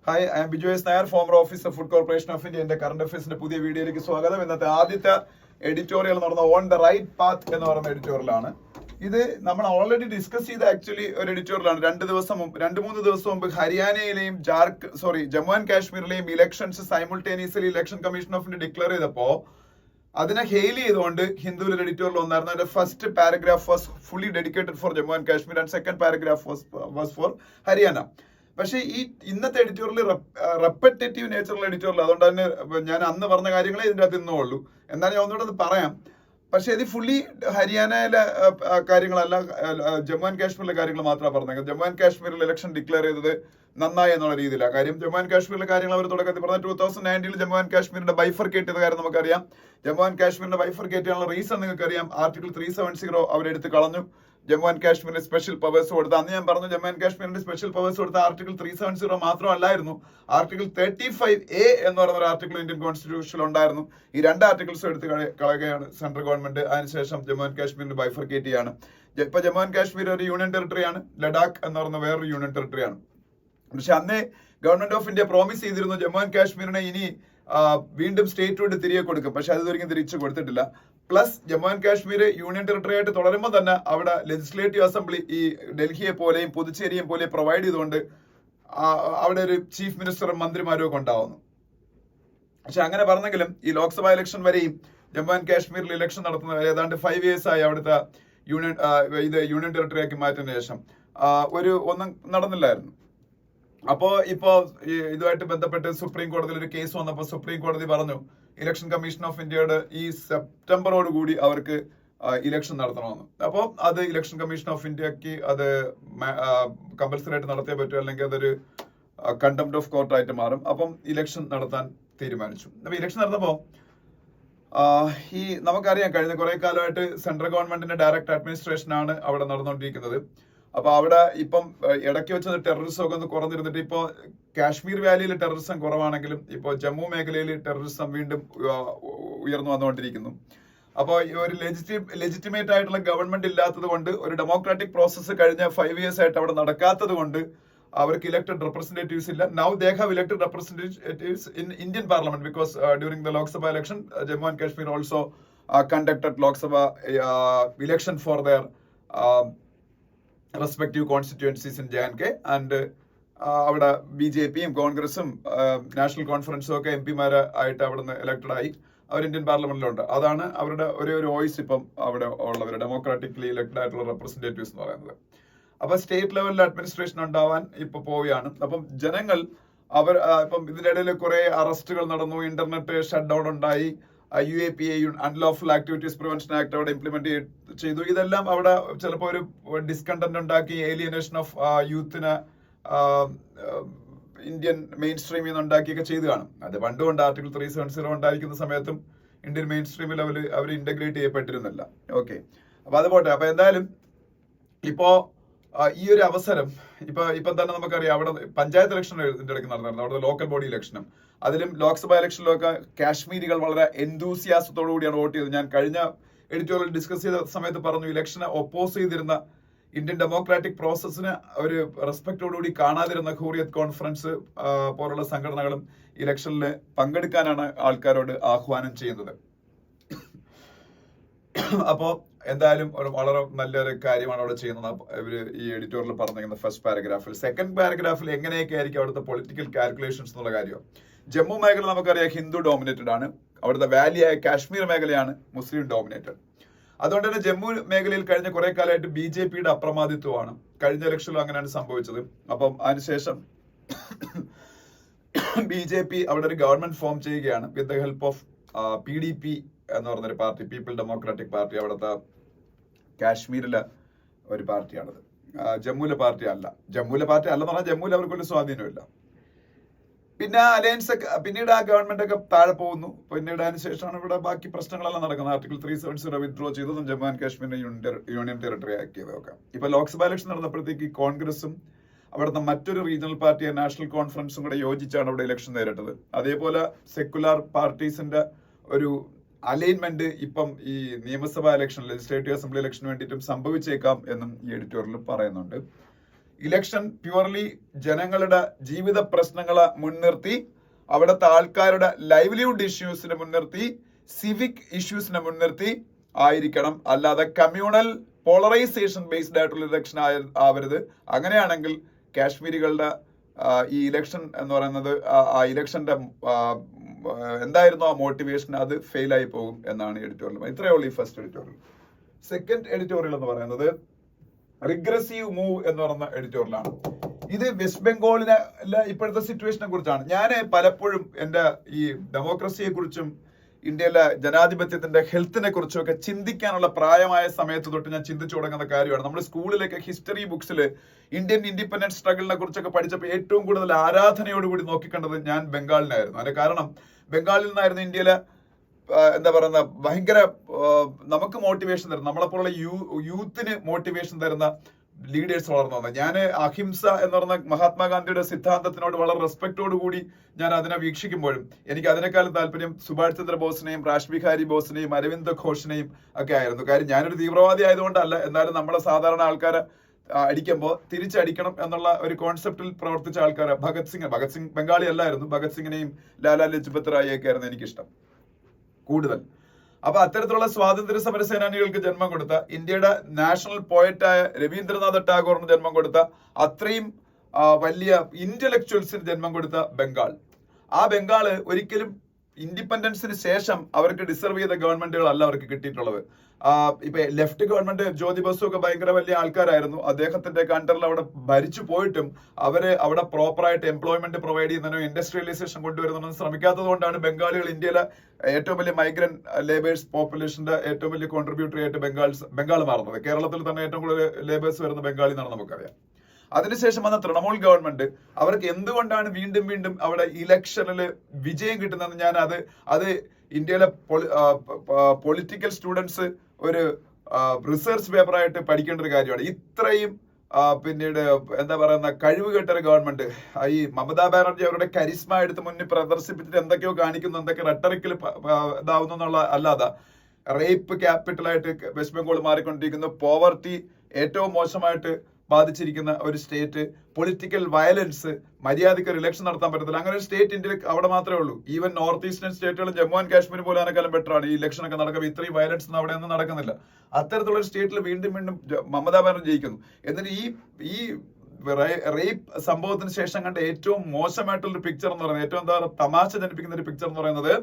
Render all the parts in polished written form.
Hi, I M Biju S Nair, former officer food corporation of India. എന്റെ current അഫയേഴ്സിന്റെ പുതിയ വീഡിയോയിലേക്ക് സ്വാഗതം. ഇന്നത്തെ ആദ്യത്തെ എഡിറ്റോറിയൽ നടന്ന ഓൺ ദ റൈറ്റ് പാത്ത് എന്ന് പറയുന്ന എഡിറ്റോറിയലാണ്. ഇത് നമ്മൾ ഓൾറെഡി ഡിസ്കസ് ചെയ്ത ആക്ച്വലി ഒരു എഡിറ്റോറിയലാണ്. 2-3 ദിവസം മുമ്പ് ഹരിയാനയിലെയും ജമ്മു ആൻഡ് കാശ്മീരിലെയും elections simultaneously Election Commission of India declare ചെയ്തപ്പോ അതിനെ ഹെയിൽ ചെയ്തുകൊണ്ട് ഹിന്ദുവിൽ ഒരു എഡിറ്റോറിയൽ വന്നായിരുന്നു. അതിന്റെ first paragraph was fully dedicated for Jammu and Kashmir and second paragraph was for Haryana. പക്ഷേ ഈ ഇന്നത്തെ എഡിറ്റോറിയൽ റെപ്പറ്റേറ്റീവ് നേച്ചറുള്ള എഡിറ്റോറിയൽ, അതുകൊണ്ട് തന്നെ ഞാൻ അന്ന് പറഞ്ഞ കാര്യങ്ങളെ ഇതിൻ്റെ അകത്ത് ഇന്നേ ഉള്ളൂ. എന്നാലും ഞാൻ ഒന്നുകൂടെ അത് പറയാം. പക്ഷേ ഇത് ഫുള്ളി ഹരിയാനയിലെ കാര്യങ്ങളല്ല, ജമ്മു ആൻഡ് കാശ്മീരിലെ കാര്യങ്ങൾ മാത്രമാണ് പറഞ്ഞത്. ജമ്മു ആൻഡ് കാശ്മീരിൽ ഇലക്ഷൻ ഡിക്ലെയർ ചെയ്തത് നന്നായി എന്നുള്ള രീതിയിലാണ്. കാര്യം ജമ്മു ആൻഡ് കാശ്മീരിലെ കാര്യങ്ങൾ അവർ തുടക്കത്തിൽ പറഞ്ഞ 2019 ജമ്മു ആൻഡ് കാശ്മീരിന്റെ ബൈഫർക്കേറ്റ് ചെയ്ത കാര്യം നമുക്കറിയാം. ജമ്മു ആൻഡ് കാശ്മീരിന്റെ ബൈഫർക്കേറ്റ് ചെയ്യാനുള്ള റീസൺ നിങ്ങൾക്കറിയാം. ആർട്ടിക്കിൾ 370 അവരെടുത്ത് കളഞ്ഞു. ജമ്മു ആൻഡ് കാശ്മീരിന് സ്പെഷ്യൽ പവേഴ്സ് കൊടുത്ത, അന്ന് ഞാൻ പറഞ്ഞു ജമ്മു ആൻഡ് കാശ്മീരിന്റെ സ്പെഷ്യൽ പവേഴ്സ് കൊടുത്ത ആർട്ടിക്കിൾ 370 മാത്രമല്ലായിരുന്നു, ആർട്ടിക്കിൾ 35A എന്ന് പറയുന്ന ഒരു ആർട്ടിക്കിൾ ഇന്ത്യൻ കോൺസ്റ്റിറ്റ്യൂഷനിൽ ഉണ്ടായിരുന്നു. ഈ രണ്ട് ആർട്ടിക്കിൾസും എടുത്ത് കളയുകയാണ് സെൻട്രൽ ഗവൺമെന്റ്. അതിനുശേഷം ജമ്മു ആൻഡ് കാശ്മീരിന് ബൈഫർക്കേറ്റ് ചെയ്യാണ്. ഇപ്പൊ ജമ്മു ആൻഡ് കാശ്മീർ ഒരു യൂണിയൻ ടെറിട്ടറിയാണ്, ലഡാക്ക് എന്ന് പറയുന്ന വേറൊരു യൂണിയൻ ടെറിട്ടറിയാണ്. പക്ഷെ അന്നേ ഗവൺമെന്റ് ഓഫ് ഇന്ത്യ പ്രോമിസ് ചെയ്തിരുന്നു ജമ്മു ആൻഡ് കാശ്മീരിനെ ഇനി വീണ്ടും സ്റ്റേറ്റ്ഹുഡ് തിരികെ കൊടുക്കും. പക്ഷെ അതൊരിക്കലും തിരിച്ചു കൊടുത്തിട്ടില്ല. Plus Jammu and Kashmir union territory ആയിട്ട് തുടരുമ്പോൾ തന്നെ അവിടെ ലെജിസ്ലേറ്റീവ് അസംബ്ലി ഈ ഡൽഹിയെ പോലെയും പുതുച്ചേരിയെ പോലെയും പ്രൊവൈഡ് ചെയ്തുകൊണ്ട് അവിടെ ഒരു ചീഫ് മിനിസ്റ്ററും മന്ത്രിമാരും ഒക്കെ ഉണ്ടാവുന്നു. പക്ഷെ അങ്ങനെ പറഞ്ഞെങ്കിലും ഈ ലോക്സഭാ ഇലക്ഷൻ വരെയും ജമ്മു ആൻഡ് കാശ്മീരിൽ ഇലക്ഷൻ നടത്തുന്ന ഏതാണ്ട് 5 years ആയി അവിടുത്തെ യൂണിയൻ ടെറിട്ടറി ആക്കി മാറ്റിയതിനു ശേഷം ഒന്നും നടന്നില്ലായിരുന്നു. ഇപ്പോ ഇതുമായിട്ട് ബന്ധപ്പെട്ട് സുപ്രീം കോടതിയിൽ ഒരു കേസ് വന്നപ്പോൾ സുപ്രീം കോടതി പറഞ്ഞു ഇലക്ഷൻ കമ്മീഷൻ ഓഫ് ഇന്ത്യയുടെ ഈ സെപ്റ്റംബറോട് കൂടി അവർക്ക് ഇലക്ഷൻ നടത്തണമെന്ന്. അപ്പോൾ അത് ഇലക്ഷൻ കമ്മീഷൻ ഓഫ് ഇന്ത്യക്ക് അത് കമ്പൽസറി ആയിട്ട് നടത്തിയേ പറ്റൂ, അല്ലെങ്കിൽ അതൊരു കണ്ടംപ്റ്റ് ഓഫ് കോർട്ട് ആയിട്ട് മാറും. അപ്പം ഇലക്ഷൻ നടത്താൻ തീരുമാനിച്ചു. അപ്പൊ ഇലക്ഷൻ നടന്നപ്പോ ഈ നമുക്കറിയാം കഴിഞ്ഞ കുറെ കാലമായിട്ട് സെൻട്രൽ ഗവൺമെന്റിന്റെ ഡയറക്ട് അഡ്മിനിസ്ട്രേഷൻ ആണ് അവിടെ നടന്നുകൊണ്ടിരിക്കുന്നത്. അപ്പൊ അവിടെ ഇപ്പം ഇടയ്ക്ക് വെച്ചത് ടെററിസം ഒക്കെ ഒന്ന് കുറഞ്ഞിരുന്നിട്ട് ഇപ്പോ കാശ്മീർ വാലിയിൽ ടെററിസം കുറവാണെങ്കിലും ഇപ്പോൾ ജമ്മു മേഖലയിൽ ടെററിസം വീണ്ടും ഉയർന്നു വന്നുകൊണ്ടിരിക്കുന്നു. അപ്പോൾ ഒരു ലെജിറ്റിമേറ്റ് ആയിട്ടുള്ള ഗവൺമെന്റ് ഇല്ലാത്തത് കൊണ്ട്, ഒരു ഡെമോക്രാറ്റിക് പ്രോസസ്സ് കഴിഞ്ഞ 5 years ആയിട്ട് അവിടെ നടക്കാത്തത് കൊണ്ട് അവർക്ക് ഇലക്ടഡ് റെപ്രസെന്റേറ്റീവ്സ് ഇല്ല. Now they have elected representatives in Indian parliament because during the Lok Sabha election Jammu and Kashmir also conducted Lok Sabha election for their respective constituencies in JNK and അവിടെ BJPയും കോൺഗ്രസും നാഷണൽ കോൺഫറൻസും ഒക്കെ MP ആയിട്ട് അവിടുന്ന് ഇലക്ടഡ് ആയി. അവർ ഇന്ത്യൻ പാർലമെന്റിലുണ്ട്. അതാണ് അവരുടെ ഒരു വോയിസ് ഇപ്പം അവിടെ ഉള്ളവർ, ഡെമോക്രാറ്റിക്കലി ഇലക്ടഡ് ആയിട്ടുള്ള റെപ്രസെന്റേറ്റീവ്സ് എന്ന് പറയുന്നത്. അപ്പൊ സ്റ്റേറ്റ് ലെവലിൽ അഡ്മിനിസ്ട്രേഷൻ ഉണ്ടാവാൻ ഇപ്പൊ പോവുകയാണ്. അപ്പം ജനങ്ങൾ ഇപ്പം ഇതിന്റെ ഇടയിൽ കുറെ അറസ്റ്റുകൾ നടന്നു, ഇന്റർനെറ്റ് ഷട്ട് ഡൗൺ ഉണ്ടായി, UAPA unlawful activities prevention act അവിടെ ഇംപ്ലിമെന്റ് ചെയ്തു. ഇതെല്ലാം അവിടെ ചിലപ്പോൾ ഒരു ഡിസ്കണ്ടന്റ് ഉണ്ടാക്കി, ഏലിയനേഷൻ ഓഫ് യൂത്തിനെ ഇന്ത്യൻ മെയിൻ സ്ട്രീമിൽ നിന്ന് ഉണ്ടാക്കിയൊക്കെ ചെയ്തു കാണും. അത് പണ്ടുകൊണ്ട് ആർട്ടിക്കിൾ 370 ഉണ്ടായിരിക്കുന്ന സമയത്തും ഇന്ത്യൻ മെയിൻ സ്ട്രീമിൽ അവർ ഇന്റഗ്രേറ്റ് ചെയ്യപ്പെട്ടിരുന്നില്ല. ഓക്കെ, അപ്പൊ അത് പോട്ടെ. അപ്പൊ എന്തായാലും ഇപ്പോ ഈ ഒരു അവസരം ഇപ്പം തന്നെ നമുക്കറിയാം അവിടെ പഞ്ചായത്ത് ഇലക്ഷൻ ഇതിന്റെ ഇടയ്ക്ക് നടന്നിരുന്നു, അവിടെ ലോക്കൽ ബോഡി ഇലക്ഷനും. അതിലും ലോക്സഭാ ഇലക്ഷനിലൊക്കെ കാശ്മീരികൾ വളരെ എന്തൂസിയാസത്തോടു കൂടിയാണ് വോട്ട് ചെയ്തത്. ഞാൻ കഴിഞ്ഞ എഡിറ്റോറിയൽ ഡിസ്കസ് ചെയ്ത സമയത്ത് പറഞ്ഞു, ഇലക്ഷനെ ഒപ്പോസ് ചെയ്തിരുന്ന ഇന്ത്യൻ ഡെമോക്രാറ്റിക് പ്രോസസ്സിന് ഒരു റെസ്പെക്റ്റോടുകൂടി കാണാതിരുന്ന ഹൂറിയത്ത് കോൺഫറൻസ് പോലുള്ള സംഘടനകളും ഇലക്ഷനിൽ പങ്കെടുക്കാനാണ് ആൾക്കാരോട് ആഹ്വാനം ചെയ്യുന്നത്. അപ്പോ എന്തായാലും വളരെ നല്ലൊരു കാര്യമാണ് അവിടെ ചെയ്യുന്നത് ഇവര് ഈ എഡിറ്റോറിയൽ പറഞ്ഞിരിക്കുന്ന ഫസ്റ്റ് പാരഗ്രാഫിൽ. സെക്കൻഡ് പാരഗ്രാഫിൽ എങ്ങനെയൊക്കെ ആയിരിക്കും അവിടുത്തെ പൊളിറ്റിക്കൽ കാൽക്കുലേഷൻസ് എന്നുള്ള കാര്യം. ജമ്മു മേഖല നമുക്കറിയാം ഹിന്ദു ഡോമിനേറ്റഡ് ആണ്, അവിടുത്തെ വാലിയായ കാശ്മീർ മേഖലയാണ് മുസ്ലിം ഡോമിനേറ്റഡ്. അതുകൊണ്ട് തന്നെ ജമ്മു മേഖലയിൽ കഴിഞ്ഞ കുറെ കാലമായിട്ട് BJPയുടെ അപ്രമാദിത്വമാണ്. കഴിഞ്ഞ ഇലക്ഷനിലും അങ്ങനെയാണ് സംഭവിച്ചത്. അപ്പം അതിനുശേഷം BJP അവിടെ ഒരു ഗവൺമെന്റ് ഫോം ചെയ്യുകയാണ് with the help of PDP എന്ന് പറഞ്ഞൊരു പാർട്ടി, പീപ്പിൾ ഡെമോക്രാറ്റിക് പാർട്ടി. അവിടുത്തെ കാശ്മീരിലെ ഒരു പാർട്ടിയാണത്, ജമ്മുവിലെ പാർട്ടി അല്ല. ജമ്മുവിലെ പാർട്ടി അല്ലെന്ന് പറഞ്ഞാൽ ജമ്മുവിൽ അവർക്കൊരു സ്വാധീനമില്ല. പിന്നെ അലയൻസ് ഒക്കെ പിന്നീട് ആ ഗവൺമെന്റ് ഒക്കെ താഴെ പോകുന്നു. പിന്നീട് അതിനുശേഷമാണ് ഇവിടെ ബാക്കി പ്രശ്നങ്ങളെല്ലാം നടക്കുന്നത്. ആർട്ടിക്കിൾ 370 വിത്ഡ്രോ ചെയ്തതും ജമ്മു ആൻഡ് കാശ്മീരിനെ യൂണിയൻ ടെറിട്ടറി ആക്കിയതൊക്കെ. ഇപ്പൊ ലോക്സഭാ ഇലക്ഷൻ നടന്നപ്പോഴത്തേക്ക് കോൺഗ്രസും അവിടുത്തെ മറ്റൊരു റീജിയണൽ പാർട്ടിയെ നാഷണൽ കോൺഫറൻസും കൂടെ യോജിച്ചാണ് അവിടെ ഇലക്ഷൻ നേരിട്ടത്. അതേപോലെ സെക്കുലർ പാർട്ടീസിന്റെ ഒരു അലൈൻമെന്റ് ഇപ്പം ഈ നിയമസഭാ ഇലക്ഷൻ, ലെജിസ്ലേറ്റീവ് അസംബ്ലി ഇലക്ഷന് വേണ്ടിയിട്ടും സംഭവിച്ചേക്കാം എന്നും ഈ എഡിറ്റോറിയൽ പറയുന്നുണ്ട്. ഇലക്ഷൻ പ്യുവർലി ജനങ്ങളുടെ ജീവിത പ്രശ്നങ്ങളെ മുൻനിർത്തി, അവിടുത്തെ ആൾക്കാരുടെ ലൈവ്ലിഹുഡ് ഇഷ്യൂസിനെ മുൻനിർത്തി, സിവിക് ഇഷ്യൂസിനെ മുൻനിർത്തി ആയിരിക്കണം. അല്ലാതെ കമ്മ്യൂണൽ പോളറൈസേഷൻ ബേസ്ഡ് ആയിട്ടുള്ള ഇലക്ഷൻ ആവരുത്. അങ്ങനെയാണെങ്കിൽ കാശ്മീരികളുടെ ഈ ഇലക്ഷൻ എന്ന് പറയുന്നത് ആ ഇലക്ഷന്റെ എന്തായിരുന്നു ആ മോട്ടിവേഷൻ, അത് ഫെയിൽ ആയി പോകും എന്നാണ് എഡിറ്റോറിയൽ. ഇത്രയേ ഉള്ളൂ ഈ ഫസ്റ്റ് എഡിറ്റോറിയൽ. സെക്കൻഡ് എഡിറ്റോറിയൽ എന്ന് പറയുന്നത് റിഗ്രസീവ് മൂവ് എന്ന് പറയുന്ന എഡിറ്റോറിയലാണ്. ഇത് വെസ്റ്റ് ബംഗാളിലെ ഇപ്പോഴത്തെ സിറ്റുവേഷനെ കുറിച്ചാണ്. ഞാൻ പലപ്പോഴും എൻ്റെ ഈ ഡെമോക്രസിയെ കുറിച്ചും ഇന്ത്യയിലെ ജനാധിപത്യത്തിന്റെ ഹെൽത്തിനെ കുറിച്ചും ഒക്കെ ചിന്തിക്കാനുള്ള പ്രായമായ സമയത്ത് തൊട്ട് ഞാൻ ചിന്തിച്ചു തുടങ്ങുന്ന കാര്യമാണ്. നമ്മൾ സ്കൂളിലൊക്കെ ഹിസ്റ്ററി ബുക്സിൽ ഇന്ത്യൻ ഇൻഡിപെൻഡൻസ് സ്ട്രഗിളിനെ കുറിച്ചൊക്കെ പഠിച്ചപ്പോൾ ഏറ്റവും കൂടുതൽ ആരാധനയോടുകൂടി നോക്കിക്കണ്ടത് ഞാൻ ബംഗാളിനായിരുന്നു. അതിന്റെ കാരണം ബംഗാളിൽ നിന്നായിരുന്നു ഇന്ത്യയിലെ എന്താ പറയുന്ന ഭയങ്കര നമുക്ക് മോട്ടിവേഷൻ തരുന്ന, നമ്മളെപ്പോലുള്ള യൂത്തിന് മോട്ടിവേഷൻ തരുന്ന ലീഡേഴ്സ് വളർന്നു വന്നത്. ഞാൻ അഹിംസ എന്ന് പറഞ്ഞ മഹാത്മാഗാന്ധിയുടെ സിദ്ധാന്തത്തിനോട് വളരെ റെസ്പെക്റ്റോട് കൂടി ഞാൻ അതിനെ വീക്ഷിക്കുമ്പോഴും എനിക്ക് അതിനേക്കാളും താല്പര്യം സുഭാഷ് ചന്ദ്രബോസിനെയും രാജ് ബിഹാരി ബോസിനെയും അരവിന്ദ് ഘോഷിനെയും ഒക്കെ ആയിരുന്നു. കാര്യം ഞാനൊരു തീവ്രവാദി ആയതുകൊണ്ടല്ല, എന്നാലും നമ്മളെ സാധാരണ ആൾക്കാരെ അടിക്കുമ്പോൾ തിരിച്ചടിക്കണം എന്നുള്ള ഒരു കോൺസെപ്റ്റിൽ പ്രവർത്തിച്ച ആൾക്കാരെ ഭഗത് സിംഗ് ബംഗാളി അല്ലായിരുന്നു, ഭഗത് സിംഗിനെയും ലാലാ ലജ്പത് റായിയൊക്കെ ആയിരുന്നു എനിക്കിഷ്ടം കൂടുതൽ. അപ്പൊ അത്തരത്തിലുള്ള സ്വാതന്ത്ര്യ സമര സേനാനികൾക്ക് ജന്മം കൊടുത്ത, ഇന്ത്യയുടെ നാഷണൽ പോയറ്റായ രവീന്ദ്രനാഥ് ടാഗോറിന് ജന്മം കൊടുത്ത, അത്രയും വലിയ ഇന്റലക്ച്വൽസിന് ജന്മം കൊടുത്ത ബംഗാൾ, ആ ബംഗാള് ഒരിക്കലും ഇൻഡിപെൻഡൻസിന് ശേഷം അവർക്ക് ഡിസർവ് ചെയ്ത ഗവൺമെന്റുകളല്ല അവർക്ക് കിട്ടിയിട്ടുള്ളത്. ഇപ്പൊ ലെഫ്റ്റ് ഗവൺമെന്റ് ജ്യോതി ബസു ഒക്കെ ഭയങ്കര വലിയ ആൾക്കാരായിരുന്നു. അദ്ദേഹത്തിന്റെ കണ്ടറിൽ അവിടെ ഭരിച്ചു പോയിട്ടും അവര് അവിടെ പ്രോപ്പറായിട്ട് എംപ്ലോയ്മെന്റ് പ്രൊവൈഡ് ചെയ്യുന്നതിനോ ഇൻഡസ്ട്രിയലൈസേഷൻ കൊണ്ടുവരുന്നതിനോ ശ്രമിക്കാത്തത് കൊണ്ടാണ് ബംഗാളികൾ ഇന്ത്യയിലെ ഏറ്റവും വലിയ മൈഗ്രന്റ് ലേബേഴ്സ് പോപ്പുലേഷന്റെ ഏറ്റവും വലിയ കോൺട്രിബ്യൂട്ടറി ആയിട്ട് ബംഗാൾ മാറുന്നത്. കേരളത്തിൽ തന്നെ ഏറ്റവും കൂടുതൽ ലേബേഴ്സ് വരുന്ന ബംഗാളിൽ നിന്നാണ് നമുക്കറിയാം. അതിനുശേഷം വന്ന തൃണമൂൽ ഗവൺമെന്റ് അവർക്ക് എന്തുകൊണ്ടാണ് വീണ്ടും വീണ്ടും അവിടെ ഇലക്ഷനിൽ വിജയം കിട്ടുന്നത്, ഞാൻ അത് ഇന്ത്യയിലെ പൊളിറ്റിക്കൽ സ്റ്റുഡൻസ് ഒരു റിസർച്ച് പേപ്പറായിട്ട് പഠിക്കേണ്ട ഒരു കാര്യമാണ്. ഇത്രയും പിന്നീട് എന്താ പറയുന്ന കഴിവ് കേട്ടൊരു ഗവൺമെന്റ്, ഈ മമതാ ബാനർജി അവരുടെ കരിസ്മ എടുത്ത് മുന്നിൽ പ്രദർശിപ്പിച്ചിട്ട് എന്തൊക്കെയോ കാണിക്കുന്നു, എന്തൊക്കെ റെട്ടറിക്കൽ ഇതാവുന്നു എന്നുള്ള അല്ലാതെ റേപ്പ് ക്യാപിറ്റലായിട്ട് വെസ്റ്റ് ബംഗാൾ മാറിക്കൊണ്ടിരിക്കുന്നു, പോവർട്ടി ഏറ്റവും മോശമായിട്ട് ബാധിച്ചിരിക്കുന്ന ഒരു സ്റ്റേറ്റ്, പൊളിറ്റിക്കൽ വയലൻസ്, മര്യാദയ്ക്ക് ഒരു ഇലക്ഷൻ നടത്താൻ പറ്റത്തില്ല, അങ്ങനെ ഒരു സ്റ്റേറ്റ് ഇന്ത്യയിൽ അവിടെ മാത്രമേ ഉള്ളൂ. ഈവൻ നോർത്ത് ഈസ്റ്റേൺ സ്റ്റേറ്റുകളും ജമ്മു ആൻഡ് കാശ്മീർ പോലും അതിനേക്കാളും ബെറ്റർ ആണ്. ഈ ഇലക്ഷൻ ഒക്കെ നടക്കുമ്പോൾ ഇത്രയും വയലൻസ് ഒന്നും അവിടെ ഒന്നും നടക്കുന്നില്ല. അത്തരത്തിലുള്ള സ്റ്റേറ്റിൽ വീണ്ടും വീണ്ടും മമതാ ബാനർജി ജയിക്കുന്നു. എന്നിട്ട് ഈ റേപ്പ് സംഭവത്തിന് ശേഷം കണ്ട ഏറ്റവും മോശമായിട്ടുള്ള പിക്ചർ എന്ന് പറയുന്നത്, ഏറ്റവും എന്താ തമാശ ജനിപ്പിക്കുന്ന ഒരു പിക്ചർ എന്ന് പറയുന്നത്,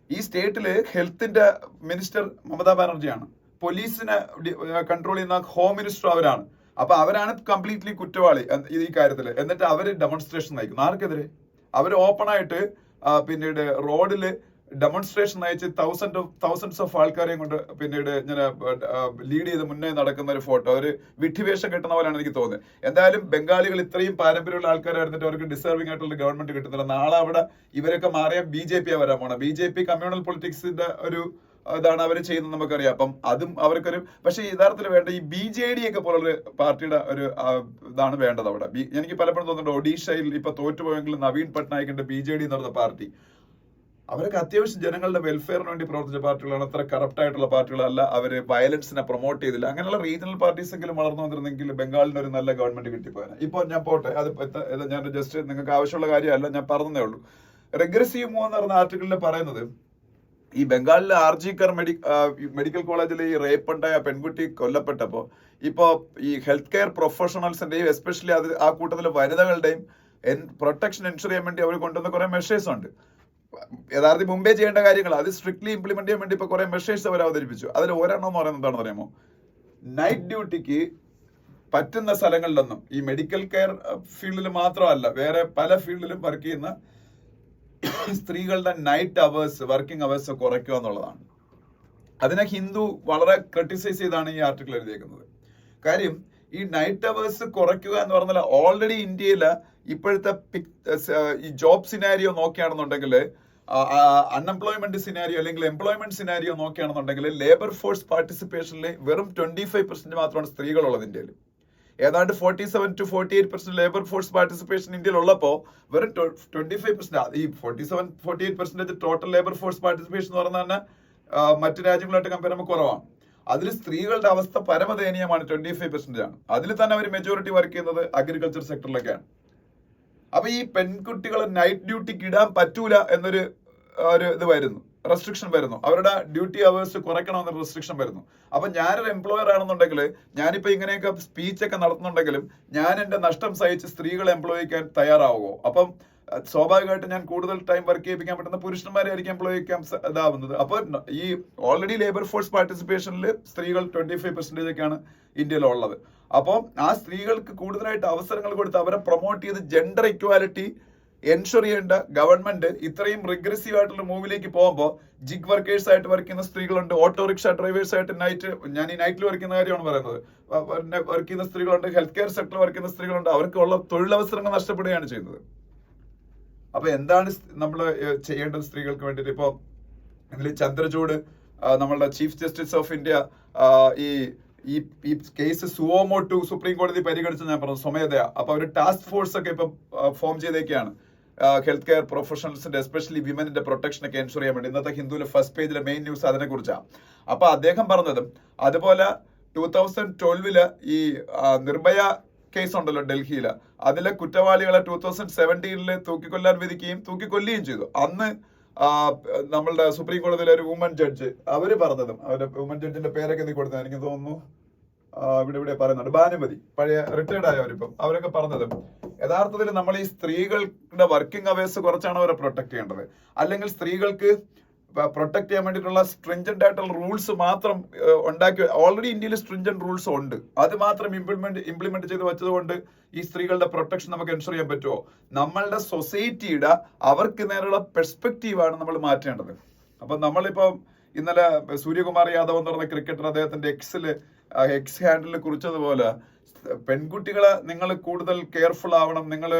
ഈ സ്റ്റേറ്റില് ഹെൽത്തിന്റെ മിനിസ്റ്റർ മമതാ ബാനർജിയാണ്, പോലീസിനെ കൺട്രോൾ ചെയ്യുന്ന ഹോം മിനിസ്റ്റർ അവരാണ്. അപ്പൊ അവരാണ് കംപ്ലീറ്റ്ലി കുറ്റവാളി ഈ കാര്യത്തില്. എന്നിട്ട് അവര് ഡെമോൺസ്ട്രേഷൻ നയിക്കുന്നു. ആർക്കെതിരെ? അവർ ഓപ്പൺ ആയിട്ട് പിന്നീട് റോഡില് ഡെമോൺസ്ട്രേഷൻ നയിച്ച് തൗസൻഡ്സ് ഓഫ് ആൾക്കാരെയും കൊണ്ട് പിന്നീട് ഇങ്ങനെ ലീഡ് ചെയ്ത് മുന്നേ നടക്കുന്ന ഒരു ഫോട്ടോ, ഒരു വിഡ്ഢിവേഷം കിട്ടുന്ന പോലെയാണ് എനിക്ക് തോന്നുന്നത്. എന്തായാലും ബംഗാളികൾ ഇത്രയും പാരമ്പര്യമുള്ള ആൾക്കാരായിരുന്നിട്ട് അവർക്ക് ഡിസർവിംഗ് ആയിട്ടുള്ള ഗവൺമെന്റ് കിട്ടുന്നില്ല. നാളെ അവിടെ ഇവരൊക്കെ മാറിയ BJP വരാൻ പോണം. BJP കമ്മ്യൂണൽ പൊളിറ്റിക്സിന്റെ ഒരു ഇതാണ് അവർ ചെയ്യുന്നത് നമുക്കറിയാം. അപ്പം അതും അവർക്കൊരു, പക്ഷെ യഥാർത്ഥത്തിൽ വേണ്ട ഈ BJD ഒക്കെ പോലുള്ള പാർട്ടിയുടെ ഒരു ഇതാണ് വേണ്ടത് അവിടെ. എനിക്ക് പലപ്പോഴും തോന്നുന്നുണ്ട് ഒഡീഷയിൽ ഇപ്പൊ തോറ്റുപോയെങ്കിലും നവീൻ പട്നായിക്കിന്റെ BJD എന്ന് പറയുന്ന പാർട്ടി, അവരൊക്കെ അത്യാവശ്യം ജനങ്ങളുടെ വെൽഫെയറിന് വേണ്ടി പ്രവർത്തിച്ച പാർട്ടികളാണ്. അത്ര കറപ്റ്റ് ആയിട്ടുള്ള പാർട്ടികളല്ല. അവര് വയലൻസിനെ പ്രൊമോട്ട് ചെയ്തില്ല. അങ്ങനെയുള്ള റീജിയണൽ പാർട്ടീസ് എങ്കിലും വളർന്നു വന്നിരുന്നെങ്കിൽ ബംഗാളിന് ഒരു നല്ല ഗവൺമെന്റ് കിട്ടിപ്പോയാണ്. ഇപ്പോൾ ഞാൻ പോട്ടെ, അത് ഞാൻ ജസ്റ്റ് നിങ്ങൾക്ക് ആവശ്യമുള്ള കാര്യമല്ല, ഞാൻ പറഞ്ഞതേ ഉള്ളൂ. റെഗ്രസീവ് മൂവ് എന്ന് പറഞ്ഞ ആർട്ടിക്കിളിൽ പറയുന്നത്, ഈ ബംഗാളിലെ RG കർ മെഡിക്കൽ കോളേജിൽ ഈ റേപ്പ് ഉണ്ടായ പെൺകുട്ടി കൊല്ലപ്പെട്ടപ്പോൾ ഇപ്പോ ഈ ഹെൽത്ത് കെയർ പ്രൊഫഷണൽസിന്റെയും എസ്പെഷ്യലി ആ കൂട്ടത്തിലെ വനിതകളുടെയും പ്രൊട്ടക്ഷൻ എൻഷുർ ചെയ്യാൻ വേണ്ടി അവർ കൊണ്ടുവന്ന കുറെ മെഷേഴ്സ് ഉണ്ട്. യഥാർത്ഥത്തിൽ മുമ്പേ ചെയ്യേണ്ട കാര്യങ്ങൾ അത് സ്ട്രിക്ട്ലി ഇംപ്ലിമെന്റ് ചെയ്യാൻ വേണ്ടി ഇപ്പൊ കുറെ മെഷേഴ്സ് അവർ അവതരിപ്പിച്ചു. അതിൽ ഒരെണ്ണം എന്ന് പറയുന്നത് എന്താണെന്ന് അറിയാമോ? നൈറ്റ് ഡ്യൂട്ടിക്ക് പറ്റുന്ന സ്ഥലങ്ങളിലൊന്നും, ഈ മെഡിക്കൽ കെയർ ഫീൽഡിൽ മാത്രമല്ല വേറെ പല ഫീൽഡിലും വർക്ക് ചെയ്യുന്ന സ്ത്രീകളുടെ നൈറ്റ് അവേഴ്സ്, വർക്കിംഗ് അവേഴ്സ് കുറയ്ക്കുക എന്നുള്ളതാണ്. അതിനെ ഹിന്ദു വളരെ ക്രിട്ടിസൈസ് ചെയ്താണ് ഈ ആർട്ടിക്കിൾ എഴുതിയേക്കുന്നത്. കാര്യം ഈ നൈറ്റ് അവേഴ്സ് കുറയ്ക്കുക എന്ന് പറഞ്ഞാൽ ഓൾറെഡി ഇന്ത്യയിലെ ഇപ്പോഴത്തെ ഈ ജോബ് സിനാരിയോ നോക്കുകയാണെന്നുണ്ടെങ്കിൽ, അൺഎംപ്ലോയ്മെന്റ് സിനാരിയോ അല്ലെങ്കിൽ എംപ്ലോയ്മെന്റ് സിനാരിയോ നോക്കുകയാണെന്നുണ്ടെങ്കിൽ ലേബർ ഫോഴ്സ് പാർട്ടിസിപ്പേഷനിൽ വെറും 25% മാത്രമാണ് സ്ത്രീകളുള്ളത് ഇന്ത്യയിൽ. ഏതാണ്ട് 47 to 48% ലേബർ ഫോഴ്സ് പാർട്ടിസിപ്പേഷൻ ഇന്ത്യയിൽ ഉള്ളപ്പോൾ വെറും 25%, ഈ 47-48% ടോട്ടൽ ലേബർ ഫോഴ്സ് പാർട്ടിസിപ്പേഷൻ എന്ന് പറഞ്ഞാൽ തന്നെ മറ്റു രാജ്യങ്ങളായിട്ട് കമ്പയർ ചെയ്യുമ്പോൾ കുറവാണ്. അതിൽ സ്ത്രീകളുടെ അവസ്ഥ പരമദയനീയമാണ്. 25% ആണ്. അതിൽ തന്നെ അവർ മെജോറിറ്റി വർക്ക് ചെയ്യുന്നത് അഗ്രികൾച്ചർ സെക്ടറിലൊക്കെയാണ്. അപ്പൊ ഈ പെൺകുട്ടികളെ നൈറ്റ് ഡ്യൂട്ടിക്ക് ഇടാൻ പറ്റൂല എന്നൊരു ഇത് വരുന്നു, റെസ്ട്രിക്ഷൻ വരുന്നു. അവരുടെ ഡ്യൂട്ടി അവേഴ്സ് കുറയ്ക്കണമെന്നൊരു റെസ്ട്രിക്ഷൻ വരുന്നു. അപ്പൊ ഞാനൊരു എംപ്ലോയർ ആണെന്നുണ്ടെങ്കിൽ, ഞാനിപ്പോ ഇങ്ങനെയൊക്കെ സ്പീച്ച് ഒക്കെ നടത്തുന്നുണ്ടെങ്കിലും ഞാൻ എന്റെ നഷ്ടം സഹിച്ച് സ്ത്രീകളെ എംപ്ലോയ് ചെയ്യാൻ തയ്യാറാവുമോ? അപ്പം സ്വാഭാവികമായിട്ട് ഞാൻ കൂടുതൽ ടൈം വർക്ക് ചെയ്യിപ്പിക്കാൻ പറ്റുന്ന പുരുഷന്മാരെ ആയിരിക്കും എംപ്ലോയ് ചെയ്യാൻ ഇതാവുന്നത്. അപ്പൊ ഈ ഓൾറെഡി ലേബർ ഫോഴ്സ് പാർട്ടിസിപ്പേഷനിൽ സ്ത്രീകൾ 25% ഒക്കെയാണ് ഇന്ത്യയിലുള്ളത്. അപ്പോൾ ആ സ്ത്രീകൾക്ക് കൂടുതലായിട്ട് അവസരങ്ങൾ കൊടുത്ത് അവരെ പ്രൊമോട്ട് ചെയ്ത് ജെൻഡർ ഇക്വാലിറ്റി എൻഷുർ ചെയ്യേണ്ട ഗവൺമെന്റ് ഇത്രയും റിഗ്രസീവ് ആയിട്ടുള്ള മൂവിലേക്ക് പോകുമ്പോൾ ജിഗ് വർക്കേഴ്സ് ആയിട്ട് വർക്ക് ചെയ്യുന്ന സ്ത്രീകളുണ്ട്, ഓട്ടോറിക്ഷ ഡ്രൈവേഴ്സ് ആയിട്ട് ഞാൻ ഈ നൈറ്റിൽ വർക്ക് ചെയ്യുന്ന കാര്യമാണ് പറയുന്നത്, വർക്ക് ചെയ്യുന്ന സ്ത്രീകളുണ്ട്, ഹെൽത്ത് കെയർ സെക്ടറിൽ വർക്ക് ചെയ്യുന്ന സ്ത്രീകളുണ്ട്. അവർക്കുള്ള തൊഴിലവസരങ്ങൾ നഷ്ടപ്പെടുകയാണ് ചെയ്യുന്നത്. അപ്പൊ എന്താണ് നമ്മൾ ചെയ്യേണ്ടത് സ്ത്രീകൾക്ക് വേണ്ടിയിട്ട്? ഇപ്പൊ ഇതിൽ ചന്ദ്രചൂഡ്, നമ്മളുടെ ചീഫ് ജസ്റ്റിസ് ഓഫ് ഇന്ത്യ, ഈ കേസ് സുവോമോ ടു സുപ്രീം കോടതി പരിഗണിച്ച് ഞാൻ പറഞ്ഞു സ്വമേധയാ. അപ്പൊ അവർ ടാസ്ക് ഫോഴ്സ് ഒക്കെ ഇപ്പൊ ഫോം ചെയ്തേക്കാണ് ഹെൽത്ത് കെയർ പ്രൊഫഷണൽസിന്റെ എസ്പെഷ്യലി വിമനിന്റെ പ്രൊട്ടക്ഷനൊക്കെ എൻഷുർ ചെയ്യാൻ വേണ്ടി. ഇന്നത്തെ ഹിന്ദുവിലെ ഫസ്റ്റ് പേജിലെ മെയിൻ ന്യൂസ് അതിനെ കുറിച്ചാണ്. അപ്പൊ അദ്ദേഹം പറഞ്ഞതും അതുപോലെ 2012 ഈ നിർഭയ കേസ് ഉണ്ടല്ലോ ഡൽഹിയില്, അതിലെ കുറ്റവാളികളെ 2017 തൂക്കിക്കൊല്ലാൻ വിധിക്കുകയും തൂക്കിക്കൊല്ലുകയും ചെയ്തു. അന്ന് നമ്മളുടെ സുപ്രീം കോടതിയിലെ ഒരു വുമൻ ജഡ്ജ് അവര് പറഞ്ഞതും, അവരുടെ വുമൻ ജഡ്ജിന്റെ പേരൊക്കെ നീ കൊടുത്തത് എനിക്ക് തോന്നുന്നു ഇവിടെ പറയുന്നുണ്ട്, ഭാനുമതി, പഴയ റിട്ടയർഡ് ആയവരിപ്പം, അവരൊക്കെ പറഞ്ഞതും യഥാർത്ഥത്തിൽ നമ്മൾ ഈ സ്ത്രീകളുടെ വർക്കിംഗ് അവേഴ്സ് കുറച്ചാണ് അവരെ പ്രൊട്ടക്ട് ചെയ്യേണ്ടത്. അല്ലെങ്കിൽ സ്ത്രീകൾക്ക് പ്രൊട്ടക്ട് ചെയ്യാൻ വേണ്ടിയിട്ടുള്ള സ്ട്രിഞ്ചന്റ് ആയിട്ടുള്ള റൂൾസ് മാത്രം ഉണ്ടാക്കി, ഓൾറെഡി ഇന്ത്യയിൽ സ്ട്രിഞ്ചന്റ് റൂൾസ് ഉണ്ട്, അത് മാത്രം ഇംപ്ലിമെന്റ് ചെയ്ത് വെച്ചതുകൊണ്ട് ഈ സ്ത്രീകളുടെ പ്രൊട്ടക്ഷൻ നമുക്ക് എൻഷുർ ചെയ്യാൻ പറ്റുമോ? നമ്മളുടെ സൊസൈറ്റിയുടെ അവർക്ക് നേരെയുള്ള പെർസ്പെക്റ്റീവാണ് നമ്മൾ മാറ്റേണ്ടത്. അപ്പൊ നമ്മളിപ്പം ഇന്നലെ സൂര്യകുമാർ യാദവ് എന്ന് പറഞ്ഞ ക്രിക്കറ്റർ അദ്ദേഹത്തിന്റെ എക്സ് ഹാൻഡിൽ കുറിച്ചതുപോലെ പെൺകുട്ടികളെ നിങ്ങൾ കൂടുതൽ കെയർഫുൾ ആവണം, നിങ്ങൾ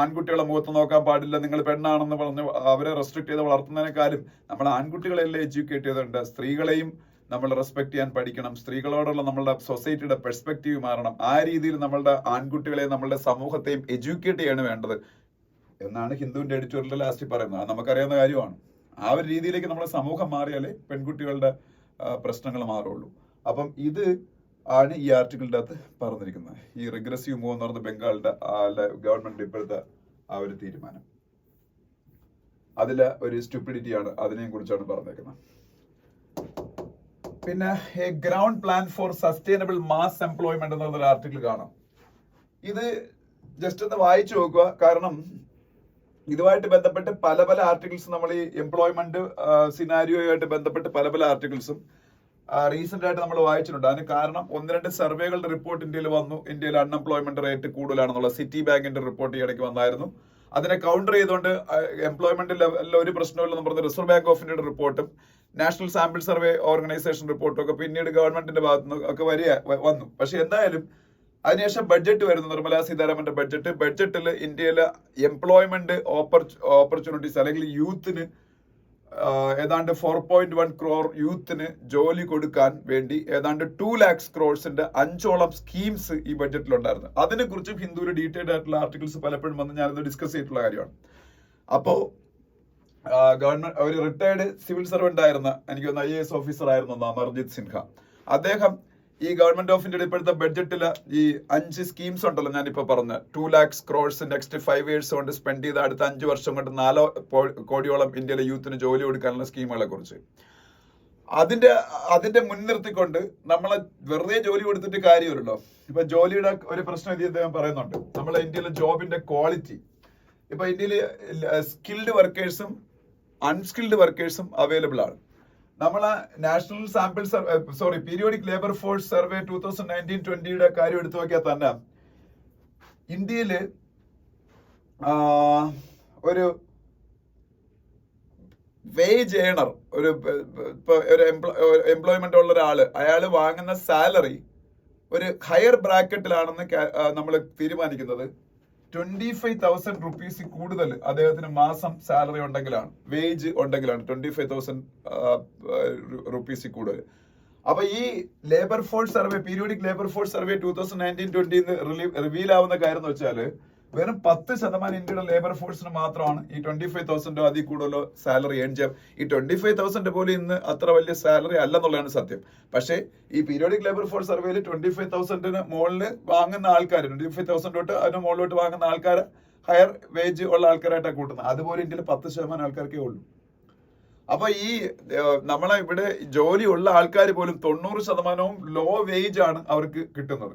ആൺകുട്ടികളെ മുഖത്ത് നോക്കാൻ പാടില്ല, നിങ്ങൾ പെണ്ണാണെന്ന് പറഞ്ഞ് അവരെ റെസ്ട്രിക്ട് ചെയ്ത് വളർത്തുന്നതിനേക്കാളും നമ്മൾ ആൺകുട്ടികളെല്ലാം എഡ്യൂക്കേറ്റ് ചെയ്തിട്ടുണ്ട്. സ്ത്രീകളെയും നമ്മൾ റെസ്പെക്ട് ചെയ്യാൻ പഠിക്കണം. സ്ത്രീകളോടുള്ള നമ്മളുടെ സൊസൈറ്റിയുടെ പെർസ്പെക്റ്റീവ് മാറണം. ആ രീതിയിൽ നമ്മളുടെ ആൺകുട്ടികളെയും നമ്മളുടെ സമൂഹത്തെയും എഡ്യൂക്കേറ്റ് ചെയ്യാണ് വേണ്ടത് എന്നാണ് ഹിന്ദുവിന്റെ എഡിറ്റോറിയൽ ലാസ്റ്റ് പറയുന്നത്. അത് നമുക്കറിയാവുന്ന കാര്യമാണ്. ആ ഒരു രീതിയിലേക്ക് നമ്മുടെ സമൂഹം മാറിയാലേ പെൺകുട്ടികളുടെ പ്രശ്നങ്ങൾ മാറുള്ളൂ. അപ്പം ഇത് ആണ് ഈ ആർട്ടിക്കിളിന്റെ അകത്ത് പറഞ്ഞിരിക്കുന്നത്. ഈ റിഗ്രസീവ് മൂവ് എന്ന് പറയുന്നത് ബംഗാളിന്റെ ഗവൺമെന്റ് ഇപ്പോഴത്തെ ആ ഒരു തീരുമാനം, അതിലെ ഒരു സ്റ്റുപ്പിഡിറ്റിയാണ്, അതിനെ കുറിച്ചാണ് പറഞ്ഞേക്കുന്നത്. പിന്നെ A ground plan for sustainable mass employment എന്ന് പറഞ്ഞൊരു ആർട്ടിക്കിൾ കാണാം. ഇത് ജസ്റ്റ് ഒന്ന് വായിച്ചു നോക്കുക. കാരണം ഇതുമായിട്ട് ബന്ധപ്പെട്ട് പല പല ആർട്ടിക്കിൾസ്, നമ്മൾ ഈ എംപ്ലോയ്മെന്റ് സിനാരിയോയുമായിട്ട് ബന്ധപ്പെട്ട് പല പല ആർട്ടിക്കിൾസും റീസെന്റ് ആയിട്ട് നമ്മൾ വായിച്ചിട്ടുണ്ട്. അതിന് കാരണം 1-2 സർവേകളുടെ റിപ്പോർട്ട് ഇന്ത്യയിൽ വന്നു. ഇന്ത്യയിൽ അൺഎംപ്ലോയ്മെന്റ് റേറ്റ് കൂടുതലാണെന്നുള്ള സിറ്റി ബാങ്കിന്റെ റിപ്പോർട്ട് ഈ ഇടയ്ക്ക് വന്നായിരുന്നു. അതിനെ കൗണ്ടർ ചെയ്തുകൊണ്ട് എംപ്ലോയ്മെന്റ് ലെവലിൽ ഒരു പ്രശ്നമില്ലെന്ന് പറഞ്ഞ റിസർവ് ബാങ്ക് ഓഫ് ഇന്ത്യയുടെ റിപ്പോർട്ടും നാഷണൽ സാമ്പിൾ സർവേ ഓർഗനൈസേഷൻ റിപ്പോർട്ടും ഒക്കെ പിന്നീട് ഗവൺമെന്റിന്റെ ഭാഗത്ത് നിന്ന് ഒക്കെ വന്നു. പക്ഷെ എന്തായാലും അതിനുശേഷം ബഡ്ജറ്റ് വരുന്നു, നിർമ്മലാ സീതാരാമന്റെ ബഡ്ജറ്റിൽ ഇന്ത്യയിലെ എംപ്ലോയ്മെന്റ് ഓപ്പർച്യൂണിറ്റീസ് അല്ലെങ്കിൽ യൂത്തിന് ഏതാണ്ട് 4.1 crore യൂത്തിന് ജോലി കൊടുക്കാൻ വേണ്ടി ഏതാണ്ട് 2 lakhs crores-ന്റെ 5ഓളം സ്കീംസ് ഈ ബഡ്ജറ്റിലുണ്ടായിരുന്നു. അതിനെ കുറിച്ചും ഹിന്ദുവിൽ ഡീറ്റെയിൽഡ് ആയിട്ടുള്ള ആർട്ടിക്കിൾസ് പലപ്പോഴും വന്ന് ഞാനത് ഡിസ്കസ് ചെയ്തിട്ടുള്ള കാര്യമാണ്. അപ്പോ ഗവൺമെന്റ് ഒരു റിട്ടയർഡ് സിവിൽ സർവന്റ് ആയിരുന്ന, എനിക്ക് തോന്നുന്നു IAS ഓഫീസർ ആയിരുന്നു അമർജിത് സിൻഹ, അദ്ദേഹം ഈ ഗവൺമെന്റ് ഓഫ് ഇന്ത്യയുടെ ഇപ്പോഴത്തെ ബഡ്ജറ്റിൽ ഈ 5 സ്കീംസ് ഉണ്ടല്ലോ ഞാനിപ്പോ പറഞ്ഞ 2 lakhs crores നെക്സ്റ്റ് 5 years കൊണ്ട് സ്പെൻഡ് ചെയ്ത് അടുത്ത 5 വർഷം കൊണ്ട് 4 കോടിയോളം ഇന്ത്യയിലെ യൂത്തിന് ജോലി കൊടുക്കാനുള്ള സ്കീമുകളെ കുറിച്ച് അതിന്റെ മുൻനിർത്തിക്കൊണ്ട് നമ്മളെ വെറുതെ ജോലി കൊടുത്തിട്ട് കാര്യമല്ലോ. ഇപ്പൊ ജോലിയുടെ ഒരു പ്രശ്നം അദ്ദേഹം പറയുന്നുണ്ട്. നമ്മളെ ഇന്ത്യയിലെ ജോബിന്റെ ക്വാളിറ്റി, ഇപ്പൊ ഇന്ത്യയിൽ സ്കിൽഡ് വർക്കേഴ്സും അൺസ്കിൽഡ് വർക്കേഴ്സും അവൈലബിൾ ആണ്. നമ്മളെ national sample periodic labour force survey 2019-20 കാര്യം എടുത്തു നോക്കിയാൽ തന്നെ ഇന്ത്യയില് ഒരു വേജ് ഏണർ, ഒരു എംപ്ലോയ്മെന്റ് ഉള്ള ഒരാള്, അയാള് വാങ്ങുന്ന സാലറി ഒരു ഹയർ ബ്രാക്കറ്റിലാണെന്ന് നമ്മൾ തീരുമാനിക്കുന്നത് 25,000 rupees കൂടുതൽ അദ്ദേഹത്തിന് മാസം സാലറി ഉണ്ടെങ്കിലാണ്, വേജ് ഉണ്ടെങ്കിലാണ് 25,000 rupees കൂടുതൽ. അപ്പൊ ഈ labour force survey, periodic labour force survey 2019-20 reveal ആവുന്ന കാര്യം എന്ന് വെച്ചാല് വെറും 10% ഇന്ത്യയുടെ ലേബർ ഫോഴ്സിന് മാത്രമാണ് ഈ 25,000 അതിൽ കൂടുതലോ സാലറി ഏൺ ചെയ്യാം. ഈ 25,000 പോലും ഇന്ന് അത്ര വലിയ സാലറി അല്ലെന്നുള്ളതാണ് സത്യം. പക്ഷേ ഈ പീരിയോഡിക് ലേബർ ഫോഴ്സ് സർവേയിൽ 25,000 മുകളിൽ വാങ്ങുന്ന ആൾക്കാർ, 25,000 തൊട്ട് അതിന് മുകളിലോട്ട് വാങ്ങുന്ന ആൾക്കാർ ഹയർ വേജ് ഉള്ള ആൾക്കാരായിട്ടാണ് കൂട്ടുന്നത്. അതുപോലെ ഇന്ത്യയിൽ 10% ആൾക്കാർക്കേ ഉള്ളൂ. അപ്പൊ ഈ നമ്മളെ ഇവിടെ ജോലിയുള്ള ആൾക്കാർ പോലും 90% ലോ വേജ് ആണ് അവർക്ക് കിട്ടുന്നത്.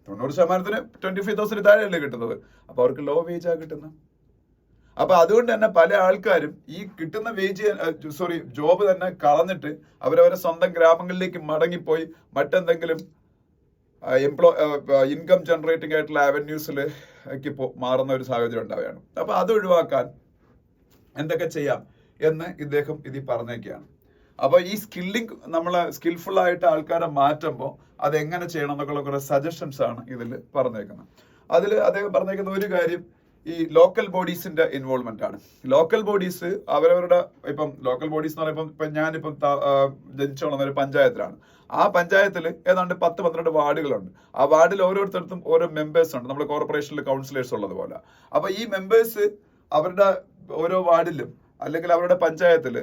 90%ന് 25,000 താഴെയല്ലേ കിട്ടുന്നത്. അപ്പൊ അവർക്ക് ലോ വേജ് ആണ് കിട്ടുന്നത്. അപ്പൊ അതുകൊണ്ട് തന്നെ പല ആൾക്കാരും ഈ കിട്ടുന്ന ജോബ് തന്നെ കളഞ്ഞിട്ട് അവരവരെ സ്വന്തം ഗ്രാമങ്ങളിലേക്ക് മടങ്ങിപ്പോയി മറ്റെന്തെങ്കിലും ഇൻകം ജനറേറ്റിംഗ് ആയിട്ടുള്ള അവന്യൂസിലേക്ക് മാറുന്ന ഒരു സാഹചര്യം ഉണ്ടാവുകയാണ്. അപ്പൊ അത് ഒഴിവാക്കാൻ എന്തൊക്കെ ചെയ്യാം എന്ന് ഇദ്ദേഹം ഇതിൽ പറഞ്ഞേക്കാണ്. അപ്പൊ ഈ സ്കില്ലിംഗ് നമ്മളെ സ്കിൽഫുൾ ആയിട്ട് ആൾക്കാരെ മാറ്റുമ്പോൾ അതെങ്ങനെ ചെയ്യണം എന്നൊക്കെയുള്ള കുറെ സജഷൻസ് ആണ് ഇതിൽ പറഞ്ഞേക്കുന്നത്. അതിൽ അദ്ദേഹം പറഞ്ഞേക്കുന്ന ഒരു കാര്യം ഈ ലോക്കൽ ബോഡീസിന്റെ ഇൻവോൾവ്മെന്റ് ആണ്. ലോക്കൽ ബോഡീസ് അവരവരുടെ ഇപ്പം ലോക്കൽ ബോഡീസ് എന്ന് പറയുമ്പോൾ ഇപ്പം ഞാനിപ്പം ജനിച്ചു വളർന്ന ഒരു പഞ്ചായത്തിലാണ്. ആ പഞ്ചായത്തിൽ ഏതാണ്ട് 10-12 വാർഡുകളുണ്ട്. ആ വാർഡിൽ ഓരോരുത്തർക്കും ഓരോ മെമ്പേഴ്സ് ഉണ്ട്, നമ്മുടെ കോർപ്പറേഷനിൽ കൗൺസിലേഴ്സ് ഉള്ളതുപോലെ. അപ്പൊ ഈ മെമ്പേഴ്സ് അവരുടെ ഓരോ വാർഡിലും അല്ലെങ്കിൽ അവരുടെ പഞ്ചായത്തിൽ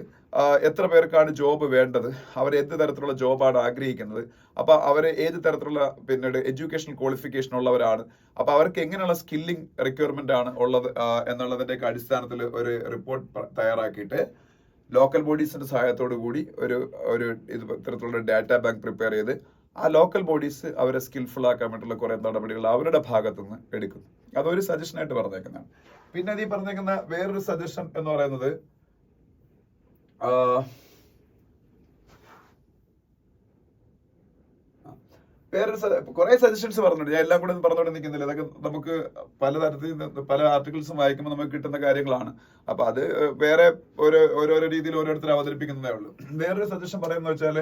എത്ര പേർക്കാണ് ജോബ് വേണ്ടത്, അവർ എന്ത് തരത്തിലുള്ള ജോബാണ് ആഗ്രഹിക്കുന്നത്, അപ്പൊ അവർ ഏത് തരത്തിലുള്ള പിന്നീട് എഡ്യൂക്കേഷണൽ ക്വാളിഫിക്കേഷൻ ഉള്ളവരാണ്, അപ്പൊ അവർക്ക് എങ്ങനെയുള്ള സ്കില്ലിംഗ് റിക്വയർമെന്റ് ആണ് ഉള്ളത് എന്നുള്ളതിന്റെ അടിസ്ഥാനത്തിൽ ഒരു റിപ്പോർട്ട് തയ്യാറാക്കിയിട്ട് ലോക്കൽ ബോഡീസിന്റെ സഹായത്തോടു കൂടി ഒരു ഇത്തരത്തിലുള്ള ഡാറ്റാ ബാങ്ക് പ്രിപ്പയർ ചെയ്ത് ആ ലോക്കൽ ബോഡീസ് അവരെ സ്കിൽഫുൾ ആക്കാൻ വേണ്ടിയുള്ള കുറെ നടപടികൾ അവരുടെ ഭാഗത്തുനിന്ന് എടുക്കും. അതൊരു സജഷനായിട്ട് പറഞ്ഞേക്കുന്നതാണ്. പിന്നെ ഈ പറഞ്ഞേക്കുന്ന വേറൊരു സജഷൻ എന്ന് പറയുന്നത് കുറെ സജഷൻസ് പറഞ്ഞിട്ടുണ്ട്. ഞാൻ എല്ലാം കൂടെ പറഞ്ഞുകൊണ്ട് നിൽക്കുന്നില്ല. അതൊക്കെ നമുക്ക് പലതരത്തിൽ പല ആർട്ടിക്കിൾസും വായിക്കുമ്പോൾ നമുക്ക് കിട്ടുന്ന കാര്യങ്ങളാണ്. അപ്പൊ അത് വേറെ ഓരോരോ രീതിയിൽ ഓരോരുത്തർ അവതരിപ്പിക്കുന്നതേ ഉള്ളൂ. വേറൊരു സജഷൻ പറയുന്നത് വെച്ചാൽ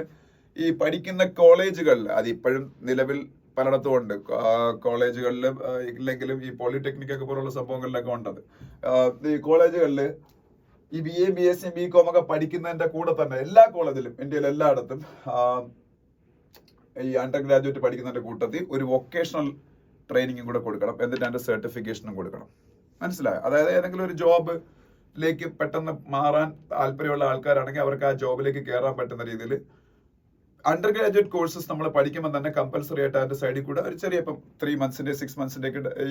ഈ പഠിക്കുന്ന കോളേജുകളിൽ അത് ഇപ്പോഴും നിലവിൽ പലയിടത്തും ഉണ്ട്. കോളേജുകളിൽ ഇല്ലെങ്കിലും ഈ പോളിടെക്നിക് ഒക്കെ പോലുള്ള സംഭവങ്ങളിലൊക്കെ ഉണ്ടത്. ഈ കോളേജുകളിൽ ഈ BA, BSc, BCom ഒക്കെ പഠിക്കുന്നതിന്റെ കൂടെ തന്നെ എല്ലാ കോളേജിലും ഇന്ത്യയിൽ എല്ലായിടത്തും ഈ അണ്ടർ ഗ്രാജുവേറ്റ് പഠിക്കുന്നതിന്റെ കൂട്ടത്തിൽ ഒരു വൊക്കേഷണൽ ട്രെയിനിങ്ങും കൂടെ കൊടുക്കണം. എന്നിട്ട് അതിന്റെ സർട്ടിഫിക്കേഷനും കൊടുക്കണം. മനസ്സിലായോ? അതായത് ഏതെങ്കിലും ഒരു ജോബിലേക്ക് പെട്ടെന്ന് മാറാൻ താല്പര്യമുള്ള ആൾക്കാരാണെങ്കിൽ അവർക്ക് ആ ജോബിലേക്ക് കയറാൻ പറ്റുന്ന രീതിയിൽ അണ്ടർ ഗ്രാജുവേറ്റ് കോഴ്സസ് നമ്മൾ പഠിക്കുമ്പോൾ തന്നെ കമ്പൽസറി ആയിട്ട് അതിന്റെ സൈഡിൽ കൂടെ ഒരു ചെറിയ ഇപ്പം 3 months 6 months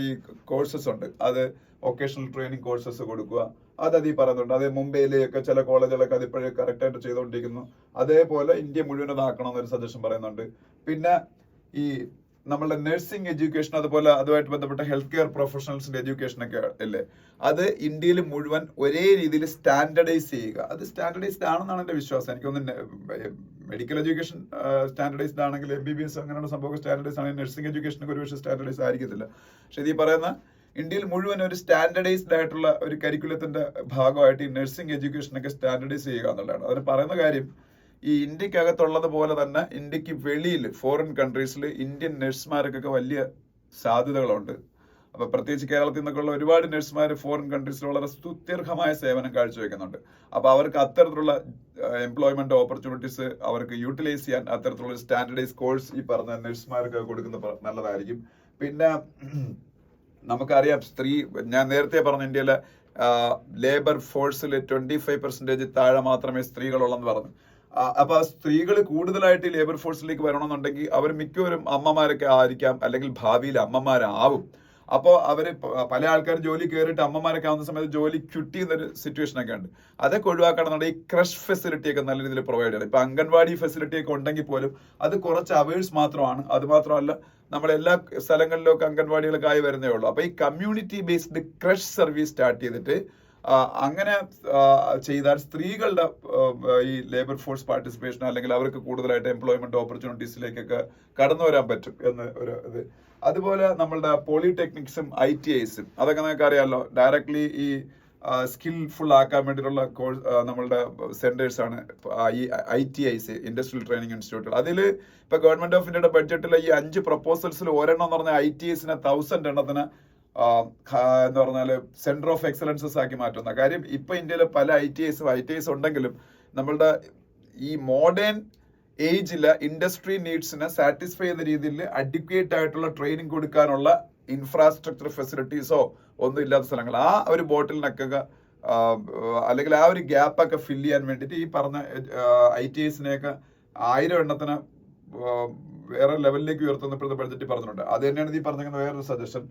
ഈ കോഴ്സസ് ഉണ്ട്. അത് വൊക്കേഷണൽ ട്രെയിനിങ് കോഴ്സസ് കൊടുക്കുക. അത് പറയുന്നുണ്ട്. അത് മുംബൈയിലെയൊക്കെ ചില കോളേജുകളൊക്കെ അതിപ്പോഴും കറക്റ്റ് ആയിട്ട് ചെയ്തുകൊണ്ടിരിക്കുന്നു. അതേപോലെ ഇന്ത്യ മുഴുവൻ അതാക്കണം എന്നൊരു സജഷൻ പറയുന്നുണ്ട്. പിന്നെ ഈ നമ്മളുടെ നഴ്സിംഗ് എഡ്യൂക്കേഷൻ അതുപോലെ അതുമായിട്ട് ബന്ധപ്പെട്ട ഹെൽത്ത് കെയർ പ്രൊഫഷണൽസിന്റെ എഡ്യൂക്കേഷൻ ഒക്കെ ഇല്ലേ, അത് ഇന്ത്യയിൽ മുഴുവൻ ഒരേ രീതിയിൽ സ്റ്റാൻഡർഡൈസ് ചെയ്യുക. അത് സ്റ്റാൻഡർഡൈസ്ഡ് ആണെന്നാണ് എന്റെ വിശ്വാസം. എനിക്കൊന്ന് മെഡിക്കൽ എഡ്യൂക്കേഷൻ സ്റ്റാൻഡർഡൈസ്ഡ് ആണെങ്കിൽ MBBS അങ്ങനെയുള്ള സംഭവം സ്റ്റാൻഡർഡൈസ് ആണെങ്കിൽ നഴ്സിംഗ് എഡ്യൂക്കേഷനൊക്കെ ഒരുപക്ഷെ സ്റ്റാൻഡർഡൈസ് ആയിരിക്കത്തില്ല. പക്ഷെ ഈ പറയുന്ന ഇന്ത്യയിൽ മുഴുവൻ ഒരു സ്റ്റാൻഡർഡൈസ്ഡ് ആയിട്ടുള്ള ഒരു കരിക്കുലത്തിന്റെ ഭാഗമായിട്ട് ഈ നഴ്സിംഗ് എഡ്യൂക്കേഷനൊക്കെ സ്റ്റാൻഡർഡൈസ് ചെയ്യുക എന്നുള്ളതാണ്. അതിന് പറയുന്ന കാര്യം ഈ ഇന്ത്യക്കകത്തുള്ളത് പോലെ തന്നെ ഇന്ത്യക്ക് വെളിയിൽ ഫോറിൻ കൺട്രീസിൽ ഇന്ത്യൻ നഴ്സുമാർക്കൊക്കെ വലിയ സാധ്യതകളുണ്ട്. അപ്പൊ പ്രത്യേകിച്ച് കേരളത്തിൽ നിന്നൊക്കെയുള്ള ഒരുപാട് നഴ്സുമാർ ഫോറിൻ കൺട്രീസിൽ വളരെ സ്തുത്യർഹമായ സേവനം കാഴ്ചവെക്കുന്നുണ്ട്. അപ്പൊ അവർക്ക് അത്തരത്തിലുള്ള എംപ്ലോയ്മെന്റ് ഓപ്പർച്യൂണിറ്റീസ് അവർക്ക് യൂട്ടിലൈസ് ചെയ്യാൻ അത്തരത്തിലുള്ള സ്റ്റാൻഡർഡൈസ് കോഴ്സ് ഈ പറഞ്ഞ നഴ്സുമാർക്ക് കൊടുക്കുന്നത് നല്ലതായിരിക്കും. പിന്നെ നമുക്കറിയാം ഞാൻ നേരത്തെ പറഞ്ഞ ഇന്ത്യയിലെ ലേബർ ഫോഴ്സിൽ 25% താഴെ മാത്രമേ സ്ത്രീകളുള്ളെന്ന് പറഞ്ഞു. അപ്പൊ സ്ത്രീകൾ കൂടുതലായിട്ട് ലേബർ ഫോഴ്സിലേക്ക് വരണമെന്നുണ്ടെങ്കിൽ അവർ മിക്കവരും അമ്മമാരൊക്കെ ആയിരിക്കാം, അല്ലെങ്കിൽ ഭാവിയിൽ അമ്മമാരാവും. അപ്പോൾ അവര് പല ആൾക്കാർ ജോലി കയറിയിട്ട് അമ്മമാരൊക്കെ ആവുന്ന സമയത്ത് ജോലി ക്വിറ്റ് ചെയ്യുന്നൊരു സിറ്റുവേഷൻ ഒക്കെ ഉണ്ട്. അതൊക്കെ ഒഴിവാക്കണമെന്നുണ്ടെങ്കിൽ ഈ ക്രഷ് ഫെസിലിറ്റി ഒക്കെ നല്ല രീതിയിൽ പ്രൊവൈഡ് ചെയ്യണം. ഇപ്പൊ അംഗൻവാടി ഫെസിലിറ്റി ഒക്കെ ഉണ്ടെങ്കിൽ പോലും അത് കുറച്ച് അവേഴ്സ് മാത്രമാണ്. അത് മാത്രമല്ല നമ്മുടെ എല്ലാ സ്ഥലങ്ങളിലും ഒക്കെ അംഗൻവാടികളൊക്കെ ആയി വരുന്നേ ഉള്ളൂ. അപ്പൊ ഈ community based crush service start ചെയ്തിട്ട് അങ്ങനെ ചെയ്താൽ സ്ത്രീകളുടെ ഈ ലേബർ ഫോഴ്സ് പാർട്ടിസിപ്പേഷൻ അല്ലെങ്കിൽ അവർക്ക് കൂടുതലായിട്ട് എംപ്ലോയ്മെന്റ് ഓപ്പർച്യൂണിറ്റീസിലേക്കൊക്കെ കടന്നു വരാൻ പറ്റും എന്ന് ഒരു ഇത്. അതുപോലെ നമ്മളുടെ പോളിടെക്നിക്സും ITIസും അതൊക്കെ നിങ്ങൾക്ക് അറിയാമല്ലോ, ഡയറക്ട്ലി ഈ സ്കിൽഫുൾ ആക്കാൻ വേണ്ടിയിട്ടുള്ള കോഴ്സ് നമ്മളുടെ സെന്റേഴ്സ് ആണ് ഈ ITIs, ഇൻഡസ്ട്രിയൽ ട്രെയിനിങ് ഇൻസ്റ്റിറ്റ്യൂട്ടുകൾ. അതിൽ ഇപ്പൊ ഗവൺമെന്റ് ഓഫ് ഇന്ത്യയുടെ ബഡ്ജറ്റിലെ ഈ 5 പ്രപ്പോസൽസിൽ ഒരെണ്ണം എന്ന് പറഞ്ഞാൽ ITIസിനെ 1000 എണ്ണത്തിന് എന്ന് പറഞ്ഞാല് സെന്റർ ഓഫ് എക്സലൻസസ് ആക്കി മാറ്റുന്ന കാര്യം. ഇപ്പൊ ഇന്ത്യയിലെ പല ITIs ഉണ്ടെങ്കിലും നമ്മളുടെ ഈ മോഡേൺ ഏജിലെ ഇൻഡസ്ട്രി നീഡ്സിനെ സാറ്റിസ്ഫൈ ചെയ്യുന്ന രീതിയിൽ അഡിക്വേറ്റ് ആയിട്ടുള്ള ട്രെയിനിങ് കൊടുക്കാനുള്ള ഇൻഫ്രാസ്ട്രക്ചർ ഫെസിലിറ്റീസോ ഒന്നും ഇല്ലാത്ത സ്ഥലങ്ങൾ, ആ ഒരു ബോട്ടിലിനൊക്കെ അല്ലെങ്കിൽ ആ ഒരു ഗ്യാപ്പൊക്കെ ഫില്ല് ചെയ്യാൻ വേണ്ടിയിട്ട് ഈ പറഞ്ഞ ITISനെയൊക്കെ 1000 എണ്ണത്തിന് വേറെ ലെവലിലേക്ക് ഉയർത്തുന്നപ്പോഴത്തെ ബഡ്ജറ്റ് പറഞ്ഞിട്ടുണ്ട്. അത് തന്നെയാണ് ഈ പറഞ്ഞിരിക്കുന്ന വേറൊരു സജഷൻ.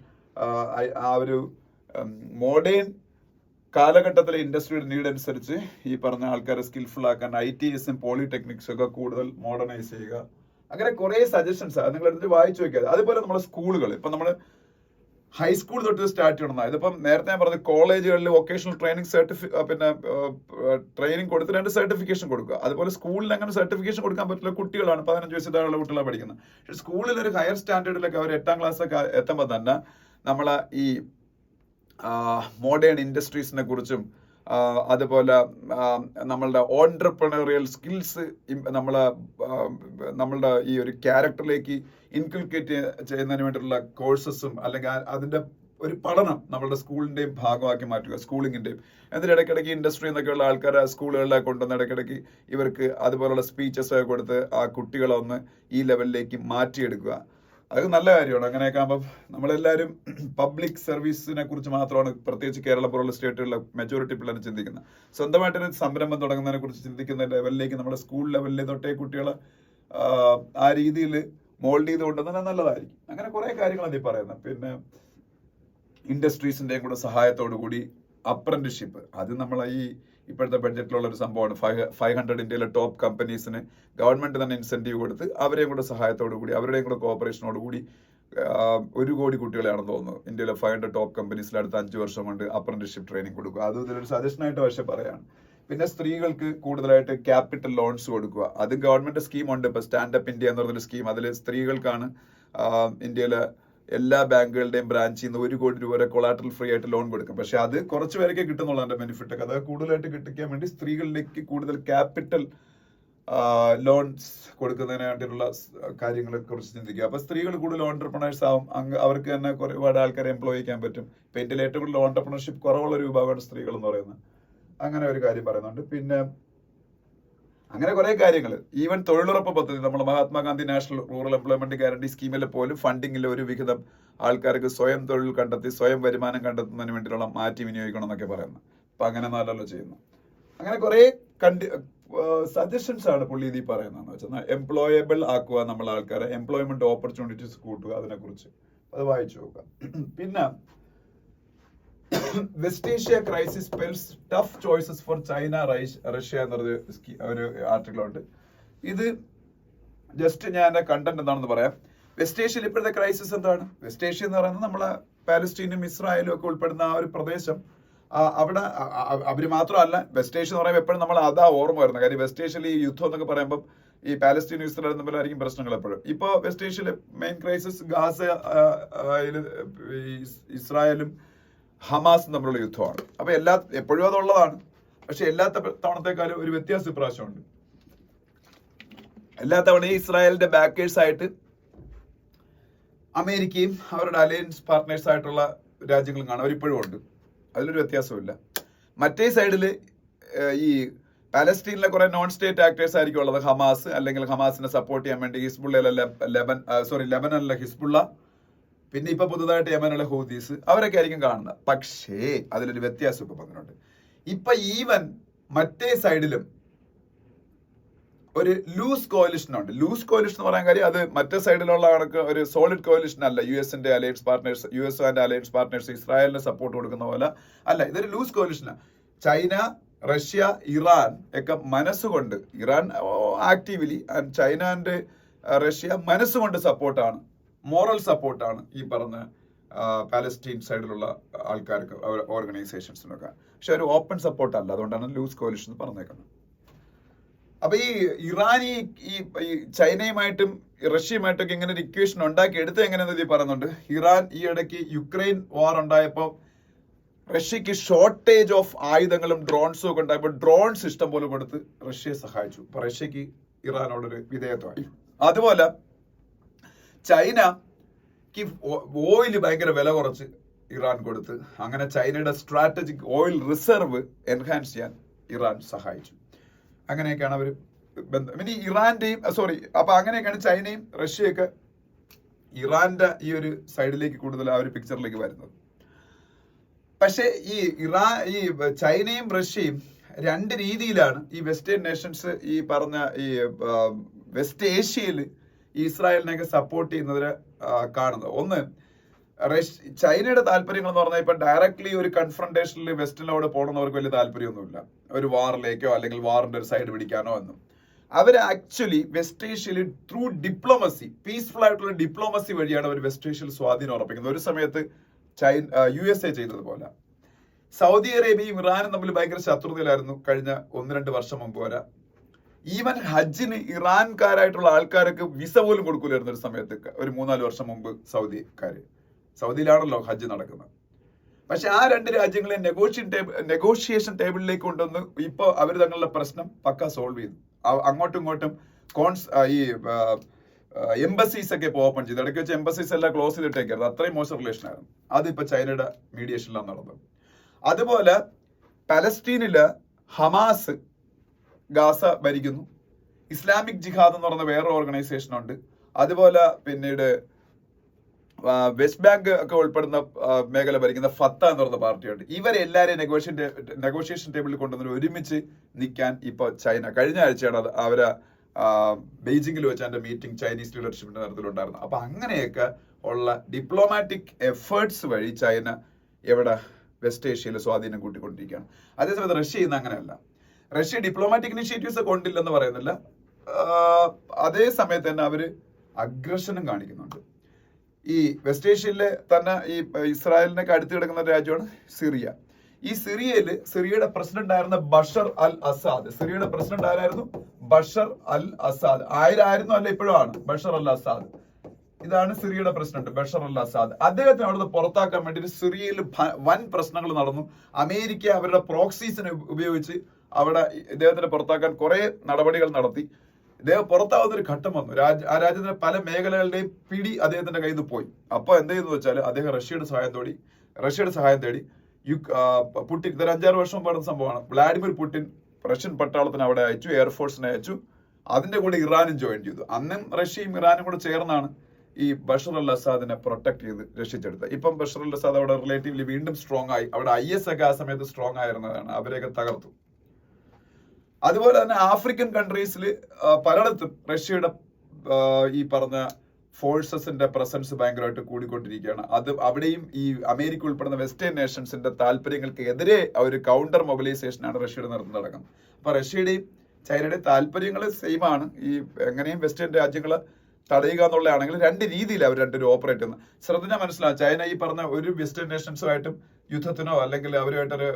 ആ ഒരു മോഡേൺ കാലഘട്ടത്തിലെ ഇൻഡസ്ട്രിയുടെ നീഡ് അനുസരിച്ച് ഈ പറഞ്ഞ ആൾക്കാരെ സ്കിൽഫുൾ ആക്കാൻ ITISും പോളിടെക്നിക്സും ഒക്കെ കൂടുതൽ മോഡേണൈസ് ചെയ്യുക. അങ്ങനെ കുറെ സജഷൻസ് നിങ്ങൾ എടുത്തിട്ട് വായിച്ചു വെക്കാതെ. അതുപോലെ നമ്മുടെ സ്കൂളുകൾ ഇപ്പൊ നമ്മൾ ഹൈസ്കൂൾ തൊട്ട് സ്റ്റാർട്ട് ചെയ്യണം. ഇതിപ്പം നേരത്തെ ഞാൻ പറഞ്ഞത് കോളേജുകളിൽ വൊക്കേഷണൽ ട്രെയിനിങ് ട്രെയിനിങ് കൊടുത്ത് 2 സർട്ടിഫിക്കേഷൻ കൊടുക്കുക. അതുപോലെ സ്കൂളിൽ അങ്ങനെ സർട്ടിഫിക്കേഷൻ കൊടുക്കാൻ പറ്റില്ല, കുട്ടികളാണ് 15 വയസ്സിൽ താഴെയുള്ള കുട്ടികളാണ് പഠിക്കുന്നത്. പക്ഷെ സ്കൂളിൽ ഒരു ഹയർ സ്റ്റാൻഡേർഡിലൊക്കെ അവർ 8ാം ക്ലാസ്സൊക്കെ എത്തുമ്പോൾ തന്നെ നമ്മളെ ഈ മോഡേൺ ഇൻഡസ്ട്രീസിനെ കുറിച്ചും അതുപോലെ നമ്മളുടെ ഓൺട്രപ്രണറിയൽ സ്കിൽസ് നമ്മളുടെ ഈ ഒരു ക്യാരക്ടറിലേക്ക് ഇൻകൾക്കേറ്റ് ചെയ്യുന്നതിന് വേണ്ടിയിട്ടുള്ള കോഴ്സസും അല്ലെങ്കിൽ അതിന്റെ ഒരു പഠനം നമ്മളുടെ സ്കൂളിന്റെയും ഭാഗമാക്കി മാറ്റുക, സ്കൂളിങ്ങിന്റെയും. എന്നിട്ട് ഇടയ്ക്കിടയ്ക്ക് ഇൻഡസ്ട്രി എന്നൊക്കെയുള്ള ആൾക്കാരെ സ്കൂളുകളിലേക്ക് കൊണ്ടുവന്ന് ഇടയ്ക്കിടയ്ക്ക് ഇവർക്ക് അതുപോലുള്ള സ്പീച്ചസ് ഒക്കെ കൊടുത്ത് ആ കുട്ടികളെ ഒന്ന് ഈ ലെവലിലേക്ക് മാറ്റിയെടുക്കുക. അത് നല്ല കാര്യമാണ്. അങ്ങനെയൊക്കെ ആകുമ്പോൾ നമ്മളെല്ലാവരും പബ്ലിക് സർവീസിനെ കുറിച്ച് മാത്രമാണ്, പ്രത്യേകിച്ച് കേരളം പോലുള്ള സ്റ്റേറ്റുകളിലെ മെജോറിറ്റി പിള്ളേർ ചിന്തിക്കുന്നത്. സ്വന്തമായിട്ടൊരു സംരംഭം തുടങ്ങുന്നതിനെ കുറിച്ച് ചിന്തിക്കുന്ന ലെവലിലേക്ക് നമ്മുടെ സ്കൂൾ ലെവലിൽ തൊട്ടേ കുട്ടികളെ ആ രീതിയിൽ മോൾഡ് ചെയ്ത് കൊണ്ടുവന്നാൽ നല്ലതായിരിക്കും. അങ്ങനെ കുറെ കാര്യങ്ങളാണ് ഈ പറയുന്നത്. പിന്നെ ഇൻഡസ്ട്രീസിന്റെയും കൂടെ സഹായത്തോടു കൂടി അപ്രന്റിഷിപ്പ്, അത് നമ്മളെ ഈ ഇപ്പോഴത്തെ ബഡ്ജറ്റിലുള്ള ഒരു സംഭവമാണ്. 500 ഇന്ത്യയിലെ ടോപ്പ് കമ്പനീസിന് ഗവൺമെന്റ് തന്നെ ഇൻസെന്റീവ് കൊടുത്ത് അവരെയും കൂടെ സഹായത്തോടു കൂടി അവരുടെയും കൂടെ കോഓപ്പറേഷനോട് കൂടി 1 കോടി കുട്ടികളെയാണെന്ന് തോന്നുന്നു ഇന്ത്യയിലെ 500 ടോപ്പ് കമ്പനീസിൽ അടുത്ത 5 വർഷം കൊണ്ട് അപ്രന്റിഷിപ്പ് ട്രെയിനിങ് കൊടുക്കുക. അത് ഇതിലൊരു സജഷനായിട്ട് പക്ഷേ പറയാണ്. പിന്നെ സ്ത്രീകൾക്ക് കൂടുതലായിട്ട് ക്യാപിറ്റൽ ലോൺസ് കൊടുക്കുക. അത് ഗവൺമെന്റ് സ്കീമുണ്ട്. ഇപ്പൊ സ്റ്റാൻഡപ്പ് ഇന്ത്യ എന്ന് പറഞ്ഞൊരു സ്കീം, അതിൽ സ്ത്രീകൾക്കാണ് ഇന്ത്യയിലെ എല്ലാ ബാങ്കുകളുടെയും ബ്രാഞ്ചിൽ നിന്ന് 1 കോടി രൂപ വരെ കൊളാട്രൽ ഫ്രീ ആയിട്ട് ലോൺ കൊടുക്കും. പക്ഷെ അത് കുറച്ച് പേരൊക്കെ കിട്ടുന്നുള്ള അതിന്റെ ബെനിഫിറ്റ് ഒക്കെ. അത് കൂടുതലായിട്ട് കിട്ടിക്കാൻ വേണ്ടി സ്ത്രീകളിലേക്ക് കൂടുതൽ ക്യാപിറ്റൽ ലോൺസ് കൊടുക്കുന്നതിന് വേണ്ടിയിട്ടുള്ള കാര്യങ്ങളെ കുറിച്ച് ചിന്തിക്കുക. അപ്പൊ സ്ത്രീകൾ കൂടുതൽ ഓൺടർപ്രണേഴ്സ് ആവും, അവർക്ക് തന്നെ ഒരുപാട് ആൾക്കാരെ എംപ്ലോയ് ചെയ്യാൻ പറ്റും. ഇപ്പൊ ഇന്ത്യയിൽ ഏറ്റവും കൂടുതൽ ഓൺടർപ്രണർഷിപ്പ് കുറവുള്ള ഒരു വിഭാഗമാണ് സ്ത്രീകൾ എന്ന് പറയുന്നത്. അങ്ങനെ ഒരു കാര്യം പറയുന്നുണ്ട്. പിന്നെ അങ്ങനെ കുറെ കാര്യങ്ങൾ. ഈവൻ തൊഴിലുറപ്പ് പദ്ധതി, നമ്മൾ Mahatma Gandhi national rural employment guarantee സ്കീമിൽ പോലും ഫണ്ടിങ്ങിൽ ഒരു വിഹിതം ആൾക്കാർക്ക് സ്വയം തൊഴിൽ കണ്ടെത്തി സ്വയം വരുമാനം കണ്ടെത്തുന്നതിന് വേണ്ടിയിട്ടുള്ള മാറ്റി വിനിയോഗിക്കണം എന്നൊക്കെ പറയുന്നത്. അപ്പൊ അങ്ങനെ നല്ലല്ലോ ചെയ്യുന്നു. അങ്ങനെ കുറെ സജഷൻസ് ആണ് പുള്ളി ഇതിൽ പറയുന്നതെന്ന് വെച്ചാൽ എംപ്ലോയബിൾ ആക്കുക, നമ്മൾ ആൾക്കാരെ എംപ്ലോയ്മെന്റ് ഓപ്പർച്യൂണിറ്റീസ് കൂട്ടുക, അതിനെക്കുറിച്ച് അത് വായിച്ചു നോക്കുക. പിന്നെ west Asia crisis spells tough choices four China Russia എന്നൊരു ഒരു ആർട്ടിക്കിൾ ഉണ്ട്. ഇത് ജസ്റ്റ് ഞാൻ കണ്ടന്റ് എന്താണെന്ന് പറയാം. വെസ്റ്റ് ഏഷ്യയിൽ ഇപ്പോഴത്തെ ക്രൈസിസ് എന്താണ്? വെസ്റ്റ് ഏഷ്യ എന്ന് പറയുന്നത് നമ്മളെ പാലസ്തീനും ഇസ്രായേലും ഒക്കെ ഉൾപ്പെടുന്ന ആ ഒരു പ്രദേശം. അവിടെ അവര് മാത്രമല്ല, വെസ്റ്റ് ഏഷ്യ എന്ന് പറയുമ്പോൾ എപ്പോഴും നമ്മൾ അതാ ഓർമ്മ വരുന്നത്. കാര്യം വെസ്റ്റ് ഏഷ്യയിൽ ഈ യുദ്ധം എന്നൊക്കെ പറയുമ്പോൾ ഈ പാലസ്തീനും ഇസ്രായേലും തമ്മിലായിരിക്കും പ്രശ്നങ്ങൾ എപ്പോഴും. ഇപ്പൊ വെസ്റ്റ് ഏഷ്യയിലെ മെയിൻ ക്രൈസിസ് ഗാസ ഇസ്രായേലും ഹമാസും തമ്മിലുള്ള യുദ്ധമാണ്. അപ്പൊ എപ്പോഴും അതുള്ളതാണ്. പക്ഷെ എല്ലാ തവണത്തെക്കാളും ഒരു വ്യത്യാസം ഇപ്രാവശ്യമുണ്ട്. എല്ലാ തവണയും ഇസ്രായേലിന്റെ ബാക്കേഴ്സ് ആയിട്ട് അമേരിക്കയും അവരുടെ അലയൻസ് പാർട്ട്നേഴ്സ് ആയിട്ടുള്ള രാജ്യങ്ങളും കാണാം. അവരിപ്പോഴും ഉണ്ട്, അതിലൊരു വ്യത്യാസമില്ല. മറ്റേ സൈഡില് ഈ പാലസ്തീനിലെ കുറെ നോൺ സ്റ്റേറ്റ് ആക്ടേഴ്സ് ആയിരിക്കും ഉള്ളത്. ഹമാസ്, അല്ലെങ്കിൽ ഹമാസിനെ സപ്പോർട്ട് ചെയ്യാൻ വേണ്ടി ലെബനനിലെ ഹിസ്ബുള്ള, പിന്നെ ഇപ്പൊ പുതുതായിട്ട് യമനിലെ ഹൂതീസ്, അവരൊക്കെ ആയിരിക്കും കാണുന്നത്. പക്ഷേ അതിലൊരു വ്യത്യാസം ഇപ്പൊ പറഞ്ഞിട്ടുണ്ട്. ഇപ്പൊ ഈവൻ മറ്റേ സൈഡിലും ഒരു ലൂസ് കോalition ഉണ്ട്. ലൂസ് കോalition എന്ന് പറയാൻ കാര്യം അത് മറ്റേ സൈഡിലുള്ള കണക്ക് ഒരു സോളിഡ് കോalition അല്ല. യുഎസ് ആൻഡ് അലയൻസ് പാർട്ട്നേഴ്സ് ഇസ്രായേലിന് സപ്പോർട്ട് കൊടുക്കുന്ന പോലെ അല്ല. ഇതൊരു ലൂസ് കോalition. ചൈന, റഷ്യ, ഇറാൻ ഒക്കെ മനസ്സുകൊണ്ട്, Iran actively, and China and Russia മനസ്സുകൊണ്ട് സപ്പോർട്ടാണ്, മോറൽ സപ്പോർട്ടാണ് ഈ പറഞ്ഞ പാലസ്റ്റീൻ സൈഡിലുള്ള ആൾക്കാർക്ക്, ഓർഗനൈസേഷൻസിനൊക്കെ. പക്ഷെ ഒരു ഓപ്പൺ സപ്പോർട്ട് അല്ല. അതുകൊണ്ടാണ് ലൂസ് കോalition പറഞ്ഞേക്കുന്നത്. അപ്പൊ ഈ ഇറാൻ ഈ ചൈനയുമായിട്ടും റഷ്യയുമായിട്ടും ഒക്കെ ഇങ്ങനെ ഒരു ഇക്വേഷൻ ഉണ്ടാക്കി എടുത്ത് എങ്ങനെയെന്ന് പറയുന്നുണ്ട്. ഇറാൻ ഈ ഇടയ്ക്ക് യുക്രൈൻ വാർ ഉണ്ടായപ്പോൾ റഷ്യക്ക് ഷോർട്ടേജ് ഓഫ് ആയുധങ്ങളും ഡ്രോൺസും ഒക്കെ ഉണ്ടായപ്പോൾ ഡ്രോൺസ് ഇഷ്ടം പോലെ കൊടുത്ത് റഷ്യയെ സഹായിച്ചു. അപ്പൊ റഷ്യക്ക് ഇറാനോടൊരു വിധേയത്വമായി. അതുപോലെ ചൈനക്ക് ഓയിൽ ഭയങ്കര വില കുറച്ച് ഇറാൻ കൊടുത്ത്, അങ്ങനെ ചൈനയുടെ സ്ട്രാറ്റജിക് ഓയിൽ റിസർവ് എൻഹാൻസ് ചെയ്യാൻ ഇറാൻ സഹായിച്ചു. അങ്ങനെയൊക്കെയാണ് അവർ ബന്ധം. ഇനി ഇറാന്റെയും അപ്പൊ അങ്ങനെയൊക്കെയാണ് ചൈനയും റഷ്യയൊക്കെ ഇറാന്റെ ഈ ഒരു സൈഡിലേക്ക് കൂടുതൽ ആ ഒരു പിക്ചറിലേക്ക് വരുന്നത്. പക്ഷേ ഈ ചൈനയും റഷ്യയും രണ്ട് രീതിയിലാണ് ഈ വെസ്റ്റേൺ നേഷൻസ് ഈ പറഞ്ഞ ഈ വെസ്റ്റ് ഏഷ്യയിൽ ഇസ്രായേലിനെയൊക്കെ സപ്പോർട്ട് ചെയ്യുന്നതിന് കാണുന്നത്. ഒന്ന്, ചൈനയുടെ താല്പര്യങ്ങൾ എന്ന് പറഞ്ഞാൽ ഇപ്പൊ ഡയറക്ട്ലി ഒരു കൺഫ്രണ്ടേഷനിൽ വെസ്റ്റിനോട് പോകണമെന്നവർക്ക് വലിയ താല്പര്യമൊന്നുമില്ല, ഒരു വാറിലേക്കോ അല്ലെങ്കിൽ വാറിന്റെ ഒരു സൈഡ് പിടിക്കാനോ ഒന്നും. അവർ ആക്ച്വലി വെസ്റ്റ് ഏഷ്യയിൽ ത്രൂ ഡിപ്ലോമസി, പീസ്ഫുൾ ആയിട്ടുള്ള ഡിപ്ലോമസി വഴിയാണ് അവർ വെസ്റ്റ് ഏഷ്യയിൽ സ്വാധീനം ഉറപ്പിക്കുന്നത്. ഒരു സമയത്ത് USA ചെയ്തതുപോലെ. സൗദി അറേബ്യയും ഇറാനും തമ്മിൽ ഭയങ്കര ശത്രുതയിലായിരുന്നു കഴിഞ്ഞ 1-2 വർഷം മുമ്പ് വരെ. ഈവൻ ഹജ്ജിന് ഇറാൻകാരായിട്ടുള്ള ആൾക്കാർക്ക് വിസ പോലും കൊടുക്കൂലായിരുന്നു ഒരു സമയത്ത്, ഒരു 3-4 വർഷം മുമ്പ് സൗദിയിലാണല്ലോ ഹജ്ജ് നടക്കുന്നത്. പക്ഷെ ആ രണ്ട് രാജ്യങ്ങളെ നെഗോഷിയേഷൻ ടേബിളിലേക്ക് കൊണ്ടുവന്ന് ഇപ്പൊ അവർ തങ്ങളുടെ പ്രശ്നം പക്ക സോൾവ് ചെയ്തു. അങ്ങോട്ടും ഇങ്ങോട്ടും ഈ എംബസീസ് ഒക്കെ ഇപ്പോൾ ഓപ്പൺ ചെയ്തു. ഇടയ്ക്ക് വെച്ച് എംബസീസ് എല്ലാം ക്ലോസ് ചെയ്തിട്ടേക്കായിരുന്നു, അത്രയും മോശം റിലേഷൻ ആയിരുന്നു. അതിപ്പോ ചൈനയുടെ മീഡിയേഷനിലാണ് നടന്നത്. അതുപോലെ പലസ്തീനില് ഹമാസ് ഗാസ ഭരിക്കുന്നു. ഇസ്ലാമിക് ജിഹാദ് എന്ന് പറയുന്ന വേറൊരു ഓർഗനൈസേഷൻ ഉണ്ട്. അതുപോലെ പിന്നീട് വെസ്റ്റ് ബാങ്ക് ഒക്കെ ഉൾപ്പെടുന്ന മേഖല ഭരിക്കുന്ന ഫത്ത എന്ന് പറയുന്ന പാർട്ടിയുണ്ട്. ഇവരെല്ലാരെയും നെഗോഷിയേഷൻ ടേബിളിൽ കൊണ്ടുവന്ന് ഒരുമിച്ച് നിൽക്കാൻ ഇപ്പൊ ചൈന കഴിഞ്ഞ ആഴ്ചയാണ് അവരെ ബെയ്ജിംഗിൽ വെച്ച് അതിന്റെ മീറ്റിംഗ് ചൈനീസ് ലീഡർഷിപ്പിന്റെ നേതൃത്വത്തിലുണ്ടായിരുന്നു. അപ്പൊ അങ്ങനെയൊക്കെ ഉള്ള ഡിപ്ലോമാറ്റിക് എഫേർട്സ് വഴി ചൈന എവിടെ വെസ്റ്റ് ഏഷ്യയിൽ സ്വാധീനം കൂട്ടിക്കൊണ്ടിരിക്കുകയാണ്. അതേസമയത്ത് റഷ്യ ഇന്ന് അങ്ങനെയല്ല. റഷ്യ ഡിപ്ലോമാറ്റിക് ഇനിഷ്യേറ്റീവ്സ് കൊണ്ടില്ലെന്ന് പറയുന്നില്ല, അതേ സമയത്ത് തന്നെ അവര് അഗ്രഷനും കാണിക്കുന്നുണ്ട്. ഈ വെസ്റ്റ് ഏഷ്യയിലെ തന്നെ ഈ ഇസ്രായേലിനൊക്കെ അടുത്ത് കിടക്കുന്ന രാജ്യമാണ് സിറിയ. ഈ സിറിയയുടെ പ്രസിഡന്റ് ആയിരുന്ന ബഷർ അൽ അസാദ്. സിറിയയുടെ പ്രസിഡന്റ് ആരായിരുന്നു? ബഷർ അൽ അസാദ്. ആയിരുന്നു അല്ല, ഇപ്പോഴും ആണ് ബഷർ അൽ അസാദ്. ഇതാണ് സിറിയയുടെ പ്രസിഡന്റ് ബഷർ അൽ അസാദ്. അദ്ദേഹത്തിന് അവിടുന്ന് പുറത്താക്കാൻ വേണ്ടി സിറിയയിൽ വൻ പ്രശ്നങ്ങൾ നടന്നു. അമേരിക്ക അവരുടെ പ്രോക്സീസിനെ ഉപയോഗിച്ച് അവിടെ ഇദ്ദേഹത്തിനെ പുറത്താക്കാൻ കുറെ നടപടികൾ നടത്തി. ഇദ്ദേഹം പുറത്താവുന്ന ഒരു ഘട്ടം വന്നു. ആ രാജ്യത്തിന്റെ പല മേഖലകളുടെയും പിടി അദ്ദേഹത്തിന്റെ കയ്യിൽ നിന്ന് പോയി. അപ്പൊ എന്ത് ചെയ്തെന്ന് വെച്ചാൽ അദ്ദേഹം റഷ്യയുടെ സഹായം തേടി പുടിൻ, ഇതൊരു 5-6 വർഷം മുമ്പ് നടന്ന സംഭവമാണ്. വ്ളാഡിമിർ പുടിൻ റഷ്യൻ പട്ടാളത്തിന് അവിടെ അയച്ചു, എയർഫോഴ്സിനെ അയച്ചു. അതിന്റെ കൂടെ ഇറാനും ജോയിൻ ചെയ്തു. അന്നും റഷ്യയും ഇറാനും കൂടെ ചേർന്നാണ് ഈ ബഷർ അൽ അസാദിനെ പ്രൊട്ടക്ട് ചെയ്ത് രക്ഷിച്ചെടുത്തത്. ഇപ്പം ബഷർ അൽ അസാദ് അവിടെ റിലേറ്റീവ്ലി വീണ്ടും സ്ട്രോങ് ആയി. അവിടെ IS ഒക്കെ ആ സമയത്ത് സ്ട്രോങ് ആയിരുന്നതാണ്, അവരെയൊക്കെ തകർത്തു. അതുപോലെ തന്നെ ആഫ്രിക്കൻ കൺട്രീസിൽ പലയിടത്തും റഷ്യയുടെ ഈ പറഞ്ഞ ഫോഴ്സസിന്റെ പ്രസൻസ് ഭയങ്കരമായിട്ട് കൂടിക്കൊണ്ടിരിക്കുകയാണ്. അവിടെയും ഈ അമേരിക്ക ഉൾപ്പെടുന്ന വെസ്റ്റേൺ നേഷൻസിന്റെ താല്പര്യങ്ങൾക്ക് എതിരെ ഒരു കൗണ്ടർ മൊബിലൈസേഷനാണ് റഷ്യയുടെ നേതൃത്വം നടക്കുന്നത്. അപ്പൊ റഷ്യയുടെയും ചൈനയുടെയും താല്പര്യങ്ങൾ സെയിം ആണ്. ഈ എങ്ങനെയും വെസ്റ്റേൺ രാജ്യങ്ങൾ തടയുക എന്നുള്ളതാണെങ്കിൽ രണ്ട് രീതിയിൽ അവർ രണ്ടുപേരും ഓപ്പറേറ്റ് ചെയ്യുന്നത് ശ്രദ്ധിച്ചാൽ മനസ്സിലാവും. ചൈന ഈ പറഞ്ഞ ഒരു വെസ്റ്റേൺ നേഷൻസുമായിട്ടും യുദ്ധത്തിനോ അല്ലെങ്കിൽ അവരുമായിട്ടൊരു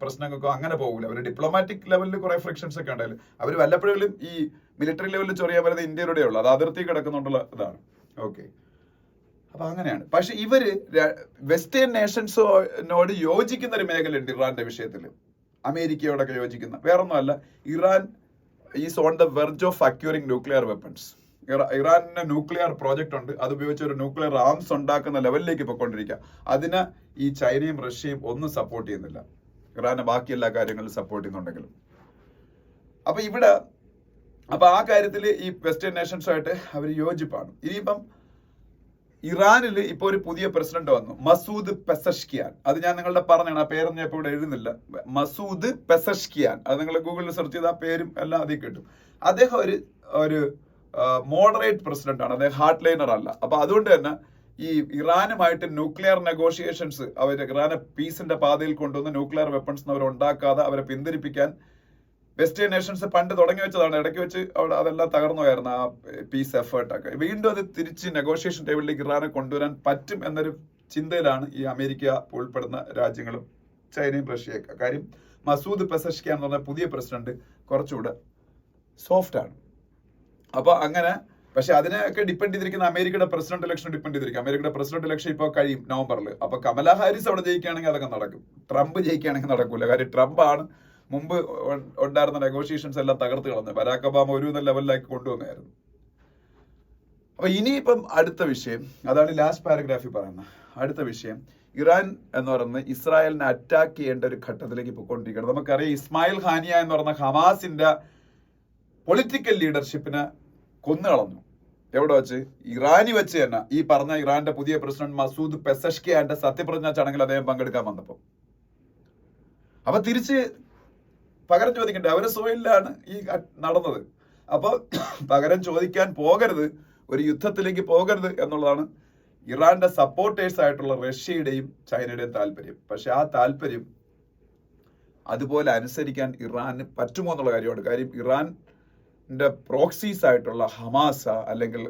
പ്രശ്നങ്ങൾക്കോ അങ്ങനെ പോകില്ല. അവർ ഡിപ്ലോമാറ്റിക് ലെവലിൽ കുറെ ഫ്രിക്ഷൻസ് ഒക്കെ ഉണ്ടായാലും അവർ വല്ലപ്പോഴും ഈ മിലിറ്ററി ലെവലിൽ ചൊറിയാൻ വരുന്നത് ഇന്ത്യയുടെ ഉള്ളു, അത് അതിർത്തി കിടക്കുന്നുണ്ടുള്ള ഇതാണ്. ഓക്കെ, അപ്പൊ അങ്ങനെയാണ്. പക്ഷെ ഇവര് വെസ്റ്റേൺ നേഷൻസിനോട് യോജിക്കുന്ന ഒരു മേഖലയുണ്ട് ഇറാന്റെ വിഷയത്തിൽ, അമേരിക്കയോടൊക്കെ യോജിക്കുന്ന. വേറൊന്നും അല്ല, Iran is on the verge of acquiring nuclear weapons. ഇറാനിന് ന്യൂക്ലിയർ പ്രോജക്റ്റ് ഉണ്ട്, അത് ഉപയോഗിച്ച് ഒരു ന്യൂക്ലിയർ ആംസ് ഉണ്ടാക്കുന്ന ലെവലിലേക്ക് പോയിക്കൊണ്ടിരിക്കുക. അതിന് ഈ ചൈനയും റഷ്യയും ഒന്നും സപ്പോർട്ട് ചെയ്യുന്നില്ല, ഇറാനെ ബാക്കി എല്ലാ കാര്യങ്ങളും സപ്പോർട്ട് ചെയ്യുന്നുണ്ടെങ്കിലും. അപ്പൊ ആ കാര്യത്തിൽ ഈ വെസ്റ്റേൺ നേഷൻസുമായിട്ട് അവർ യോജിപ്പാണ്. ഇനിയിപ്പം ഇറാനിൽ ഇപ്പൊ ഒരു പുതിയ പ്രസിഡന്റ് വന്നു, മസൂദ് പെസഷ്കിയാൻ. അത് ഞാൻ നിങ്ങളുടെ പറഞ്ഞാണ്, ആ പേരൊന്നും ഞാൻ ഇപ്പൊ ഇവിടെ എഴുതുന്നില്ല. മസൂദ് പെസഷ്കിയാൻ, അത് നിങ്ങൾ ഗൂഗിളിൽ സെർച്ച് ചെയ്ത് ആ പേരും എല്ലാം അതിൽ കിട്ടും. അദ്ദേഹം ഒരു മോഡറേറ്റ് പ്രസിഡന്റ് ആണ്, അദ്ദേഹം ഹാർഡ് ലൈനർ അല്ല. അപ്പൊ അതുകൊണ്ട് തന്നെ ഈ ഇറാനുമായിട്ട് ന്യൂക്ലിയർ നെഗോഷിയേഷൻസ്, അവർ ഇറാനെ പീസിന്റെ പാതയിൽ കൊണ്ടുവന്ന് ന്യൂക്ലിയർ വെപ്പൺസ് അവർ ഉണ്ടാക്കാതെ അവരെ പിന്തിരിപ്പിക്കാൻ വെസ്റ്റേൺ നേഷൻസ് പണ്ട് തുടങ്ങി വെച്ചതാണ്. ഇടയ്ക്ക് വെച്ച് അവിടെ അതെല്ലാം തകർന്നു പോയായിരുന്നു ആ പീസ് എഫേർട്ടൊക്കെ. വീണ്ടും അത് തിരിച്ച് നെഗോഷിയേഷൻ ടേബിളിലേക്ക് ഇറാനെ കൊണ്ടുവരാൻ പറ്റും എന്നൊരു ചിന്തയിലാണ് ഈ അമേരിക്ക ഉൾപ്പെടുന്ന രാജ്യങ്ങളും ചൈനയും റഷ്യയൊക്കെ. കാര്യം മസൂദ് പെസഷ്കിയാൻ എന്ന് പറഞ്ഞ പുതിയ പ്രസിഡന്റ് കുറച്ചുകൂടെ സോഫ്റ്റ് ആണ്. അപ്പൊ അങ്ങനെ, പക്ഷെ അതിനൊക്കെ ഡിപ്പെൻഡ് ചെയ്തിരിക്കുന്ന അമേരിക്കയുടെ പ്രസിഡന്റ് ഇലക്ഷൻ ഡിപ്പെൻഡ് ചെയ്തിരിക്കും. അമേരിക്കയുടെ പ്രസിഡന്റ് ഇലക്ഷൻ ഇപ്പോൾ കഴിയും നവംബറിൽ. അപ്പൊ കമലാ ഹാരിസ് അവിടെ ജയിക്കുകയാണെങ്കിൽ അതൊക്കെ നടക്കും. ട്രംപ് ജയിക്കുകയാണെങ്കിൽ നടക്കൂല. കാര്യം ട്രംപ് ആണ് മുമ്പ് ഉണ്ടായിരുന്ന നെഗോഷിയേഷൻസ് എല്ലാം തകർത്ത് കളഞ്ഞു. ബരാക് ഒബാമ ഒരു ലെവലിലേക്ക് കൊണ്ടുവന്നായിരുന്നു. അപ്പൊ ഇനിയിപ്പം അടുത്ത വിഷയം, അതാണ് ലാസ്റ്റ് പാരഗ്രാഫിൽ പറയുന്നത്. അടുത്ത വിഷയം, ഇറാൻ എന്ന് പറയുന്നത് ഇസ്രായേലിനെ അറ്റാക്ക് ചെയ്യേണ്ട ഒരു ഘട്ടത്തിലേക്ക് പോയിക്കൊണ്ടിരിക്കുകയാണ്. നമുക്കറിയാം, ഇസ്മായിൽ ഹാനിയ എന്ന് പറയുന്ന ഹമാസിന്റെ പൊളിറ്റിക്കൽ ലീഡർഷിപ്പിനെ കൊന്നുകളഞ്ഞു. എവിടെ വെച്ച്? ഇറാനി വെച്ച് തന്നെ ഈ പറഞ്ഞ ഇറാന്റെ പുതിയ പ്രസിഡന്റ് മസൂദ് പെസഷ്കിയാന്റെ സത്യപ്രതിജ്ഞാ ചടങ്ങിൽ അദ്ദേഹം പങ്കെടുക്കാൻ വന്നപ്പോ. അപ്പൊ തിരിച്ച് പകരം ചോദിക്കണ്ടേ? അവരെ സോയിലാണ് ഈ നടന്നത്. അപ്പൊ പകരം ചോദിക്കാൻ പോകരുത്, ഒരു യുദ്ധത്തിലേക്ക് പോകരുത് എന്നുള്ളതാണ് ഇറാന്റെ സപ്പോർട്ടേഴ്സ് ആയിട്ടുള്ള റഷ്യയുടെയും ചൈനയുടെയും താല്പര്യം. പക്ഷെ ആ താല്പര്യം അതുപോലെ അനുസരിക്കാൻ ഇറാന് പറ്റുമോ എന്നുള്ള കാര്യമാണ്. കാര്യം ഇറാന്റെ പ്രോക്സീസ് ആയിട്ടുള്ള ഹമാസ് അല്ലെങ്കിൽ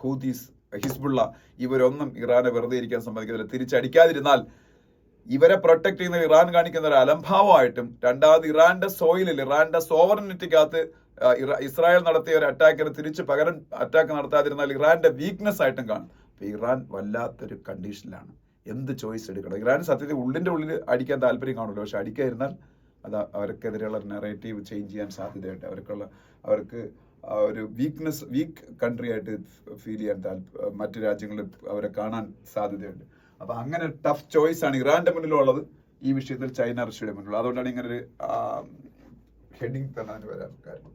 ഹൂതീസ്, ഹിസ്ബുള്ള, ഇവരൊന്നും ഇറാനെ വെറുതെ ഇരിക്കാൻ സമ്മതിക്കുന്നില്ല. തിരിച്ചടിക്കാതിരുന്നാൽ ഇവരെ പ്രൊട്ടക്ട് ചെയ്യുന്ന ഇറാൻ കാണിക്കുന്ന ഒരു അലംഭാവമായിട്ടും, രണ്ടാമത് ഇറാന്റെ സോയിലിൽ, ഇറാന്റെ സോവറിനിറ്റിക്കകത്ത് ഇസ്രായേൽ നടത്തിയ ഒരു അറ്റാക്കിന് തിരിച്ച് പകരം അറ്റാക്ക് നടത്താതിരുന്നാൽ ഇറാന്റെ വീക്ക്നെസ് ആയിട്ടും കാണും. അപ്പൊ ഇറാൻ വല്ലാത്തൊരു കണ്ടീഷനിലാണ്. എന്ത് ചോയ്സ് എടുക്കണം? ഇറാൻ സത്യത്തിൽ ഉള്ളിന്റെ ഉള്ളിൽ അടിക്കാൻ താല്പര്യം കാണുമല്ലോ, പക്ഷെ അടിക്കാതിരുന്നാൽ അത് അവർക്കെതിരെയുള്ള നെറേറ്റീവ് ചേഞ്ച് ചെയ്യാൻ സാധ്യതയുണ്ട്. അവർക്ക് ഒരു വീക്ക് കൺട്രി ആയിട്ട് ഫീൽ ചെയ്യാൻ മറ്റു രാജ്യങ്ങളിൽ അവരെ കാണാൻ സാധ്യതയുണ്ട്. അപ്പൊ അങ്ങനെ ടഫ് ചോയ്സ് ആണ് ഇറാന്റെ മുന്നിലുള്ളത്, ഈ വിഷയത്തിൽ ചൈന റഷ്യയുടെ മുന്നിലുള്ളത്. അതുകൊണ്ടാണ് ഇങ്ങനെ ഒരു ഹെഡിങ് തന്നെ അതിന് വരാൻ കാരണം.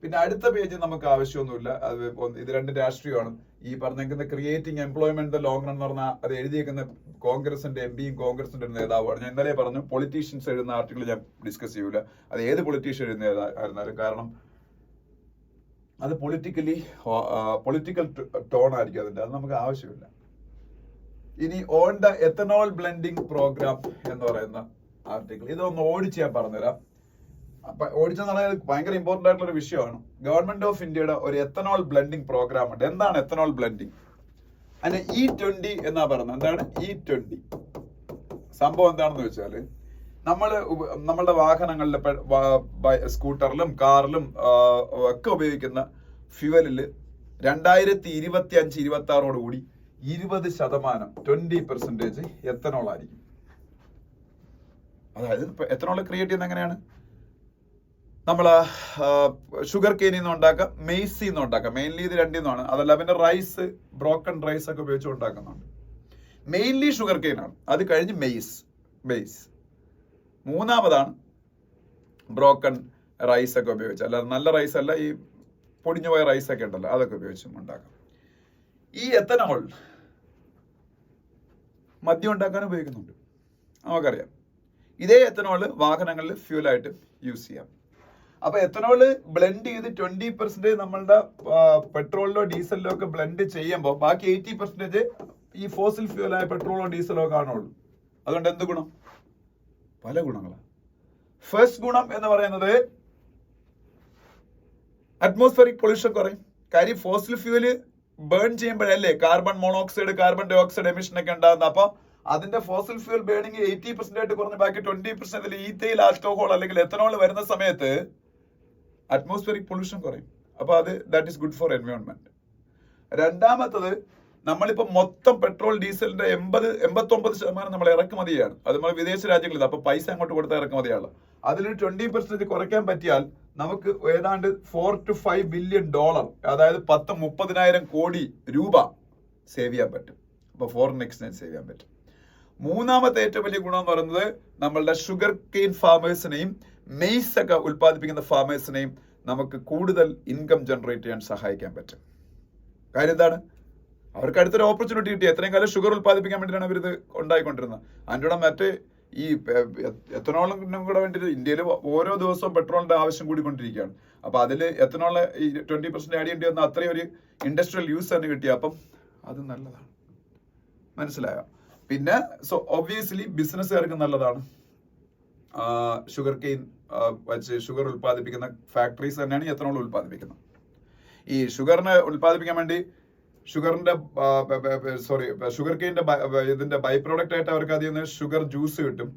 പിന്നെ അടുത്ത പേജ് നമുക്ക് ആവശ്യമൊന്നുമില്ല, അത് ഇത് രണ്ട് രാഷ്ട്രീയമാണ്. ഈ പറഞ്ഞേക്കുന്ന ക്രിയേറ്റിംഗ് എംപ്ലോയ്മെന്റ് ലോങ് റൺ എന്ന് പറഞ്ഞാൽ അത് എഴുതിയേക്കുന്ന കോൺഗ്രസിന്റെ എംപിയും കോൺഗ്രസിന്റെ ഒരു നേതാവാണ്. ഞാൻ ഇന്നലെ പറഞ്ഞു, പൊളിറ്റീഷ്യൻസ് എഴുതുന്ന ആർട്ടിക്കിൾ ഞാൻ ഡിസ്കസ് ചെയ്യൂല, അത് ഏത് പൊളിറ്റീഷ്യൻ എഴുതുന്നതായിരുന്നാലും, കാരണം അത് പൊളിറ്റിക്കൽ ടോൺ ആയിരിക്കും അതിന്റെ, അത് നമുക്ക് ആവശ്യമില്ല. ഇനി on the ethanol blending program എന്ന് പറയുന്ന ആർട്ടിക്കിൾ, ഇതൊന്ന് ഓടിച്ച് ഞാൻ പറഞ്ഞുതരാം. ഓടിച്ചെന്ന് പറഞ്ഞാൽ ഭയങ്കര ഇമ്പോർട്ടന്റ് ആയിട്ടുള്ള ഒരു വിഷയമാണ്. ഗവൺമെന്റ് ഓഫ് ഇന്ത്യയുടെ ഒരു എത്തനോൾ ബ്ലെൻഡിങ് പ്രോഗ്രാം ഉണ്ട്. എന്താണ് എത്തനോൾ ബ്ലെൻഡിങ്? അതിന് E20 എന്നാ പറയുന്നത്. എന്താണ് E20? സംഭവം എന്താണെന്ന് വെച്ചാല്, നമ്മളുടെ വാഹനങ്ങളിലെ സ്കൂട്ടറിലും കാറിലും ഒക്കെ ഉപയോഗിക്കുന്ന ഫ്യൂവലില് 2025-26 20% 20% എത്തനോൾ ആയിരിക്കും. അതായത് എത്തനോൾ ക്രിയേറ്റ് ചെയ്യുന്നത് എങ്ങനെയാണ്? നമ്മൾ ഷുഗർ കെയിനിൽ നിന്ന് ഉണ്ടാക്കാം, മെയ്സിൽ നിന്ന് ഉണ്ടാക്കാം. മെയിൻലി ഇത് രണ്ടിൽ നിന്നാണ്. അതല്ല പിന്നെ റൈസ്, ബ്രോക്കൺ റൈസ് ഒക്കെ ഉപയോഗിച്ച് ഉണ്ടാക്കുന്നുണ്ട്. മെയിൻലി ഷുഗർ കെയിൻ ആണ്, അത് കഴിഞ്ഞ് ബേസ്, മൂന്നാമതാണ് ബ്രോക്കൺ റൈസ് ഒക്കെ ഉപയോഗിച്ച്, അല്ല നല്ല റൈസ് അല്ല, ഈ പൊടിഞ്ഞു പോയ റൈസ് ഒക്കെ ഉണ്ടല്ലോ, അതൊക്കെ ഉപയോഗിച്ചും ഉണ്ടാക്കാം. ഈ എത്തനോൾ മദ്യം ഉണ്ടാക്കാൻ ഉപയോഗിക്കുന്നുണ്ട്, നമുക്കറിയാം. ഇതേ എത്തനോള് വാഹനങ്ങളിൽ ഫ്യൂലായിട്ട് യൂസ് ചെയ്യാം. അപ്പൊ എത്തനോള് ബ്ലെൻഡ് ചെയ്ത് 20% നമ്മളുടെ പെട്രോളിലോ ഡീസലിലോ ഒക്കെ ബ്ലെൻഡ് ചെയ്യുമ്പോൾ ബാക്കി 80% ഈ ഫോസിൽ ഫ്യൂലായ പെട്രോളോ ഡീസലോ കാണുള്ളൂ. അതുകൊണ്ട് എന്ത് ഗുണം? പല ഗുണങ്ങളാണ്. ഫസ്റ്റ് ഗുണം എന്ന് പറയുന്നത് അറ്റ്മോസ്ഫിയറിക് പൊല്യൂഷൻ കുറയും. കാര്യം ഫോസിൽ ഫ്യൂല് ബേൺ ചെയ്യുമ്പോഴല്ലേ carbon monoxide, carbon dioxide emission ഒക്കെ ഉണ്ടാകുന്നത്. അപ്പൊ അതിന്റെ ഫോസിൽ ഫ്യൂൽ ബേണിംഗ് 80% ആയിട്ട് കുറഞ്ഞ് ബാക്കി 20% ഈത്തയിൽ ആൽക്കഹോൾ അല്ലെങ്കിൽ എത്തനോൾ വരുന്ന സമയത്ത് അറ്റ്മോസ്ഫിയറിക് പൊല്യൂഷൻ കുറയും. അപ്പൊ that is good for environment. രണ്ടാമത്തത്, നമ്മളിപ്പോ മൊത്തം പെട്രോൾ ഡീസലിന്റെ 89% നമ്മൾ ഇറക്കുമതി ചെയ്യാണ്. അത് നമ്മൾ വിദേശ രാജ്യങ്ങളിൽ, അപ്പൊ പൈസ അങ്ങോട്ട് കൊടുത്താൽ ഇറക്കുമതിയാണ്. അതിലൊരു 20% കുറയ്ക്കാൻ പറ്റിയാൽ നമുക്ക് ഏതാണ്ട് $4 to $5 billion, അതായത് 10-30,000 കോടി രൂപ സേവ് ചെയ്യാൻ പറ്റും. അപ്പൊ ഫോറിൻ എക്സ്ചേഞ്ച് സേവ് ചെയ്യാൻ പറ്റും. മൂന്നാമത്തെ ഏറ്റവും വലിയ ഗുണം എന്ന് പറയുന്നത്, നമ്മളുടെ ഷുഗർ കെയിൻ ഫാമേഴ്സിനെയും മെയ്സ് ഒക്കെ ഉൽപ്പാദിപ്പിക്കുന്ന ഫാമേഴ്സിനെയും നമുക്ക് കൂടുതൽ ഇൻകം ജനറേറ്റ് ചെയ്യാൻ സഹായിക്കാൻ പറ്റും. കാര്യം എന്താണ്? അവർക്ക് അടുത്തൊരു ഓപ്പർച്യൂണിറ്റി കിട്ടി. എത്രയും കാലം ഷുഗർ ഉൽപ്പാദിപ്പിക്കാൻ വേണ്ടിയിട്ടാണ് അവരിത് ഉണ്ടായിക്കൊണ്ടിരുന്നത്. അതിൻ്റെ കൂടെ മറ്റ് ഈ എത്തനോളിനും കൂടെ വേണ്ടിയിട്ട് ഇന്ത്യയിൽ ഓരോ ദിവസവും പെട്രോളിന്റെ ആവശ്യം കൂടിക്കൊണ്ടിരിക്കുകയാണ്. അപ്പൊ അതിൽ എത്തനോള് ഈ 20% ആഡ് ചെയ്യേണ്ടി വന്ന അത്രയും ഒരു ഇൻഡസ്ട്രിയൽ യൂസ് തന്നെ കിട്ടി. അപ്പം അത് നല്ലതാണ്, മനസ്സിലായോ? പിന്നെ ഒബ്വിയസ്ലി ബിസിനസ്സുകാർക്ക് നല്ലതാണ്. ഷുഗർ കെയിൻ വെച്ച് ഷുഗർ ഉൽപ്പാദിപ്പിക്കുന്ന ഫാക്ടറീസ് തന്നെയാണ് എത്തനോൾ ഉൽപ്പാദിപ്പിക്കുന്നത്. ഈ ഷുഗറിനെ ഉൽപ്പാദിപ്പിക്കാൻ വേണ്ടി ഷുഗർ കെയിന്റെ ഇതിന്റെ ബൈ പ്രോഡക്റ്റ് ആയിട്ട് അവർക്ക് അതിൽ നിന്ന് ഷുഗർ ജ്യൂസ് കിട്ടും,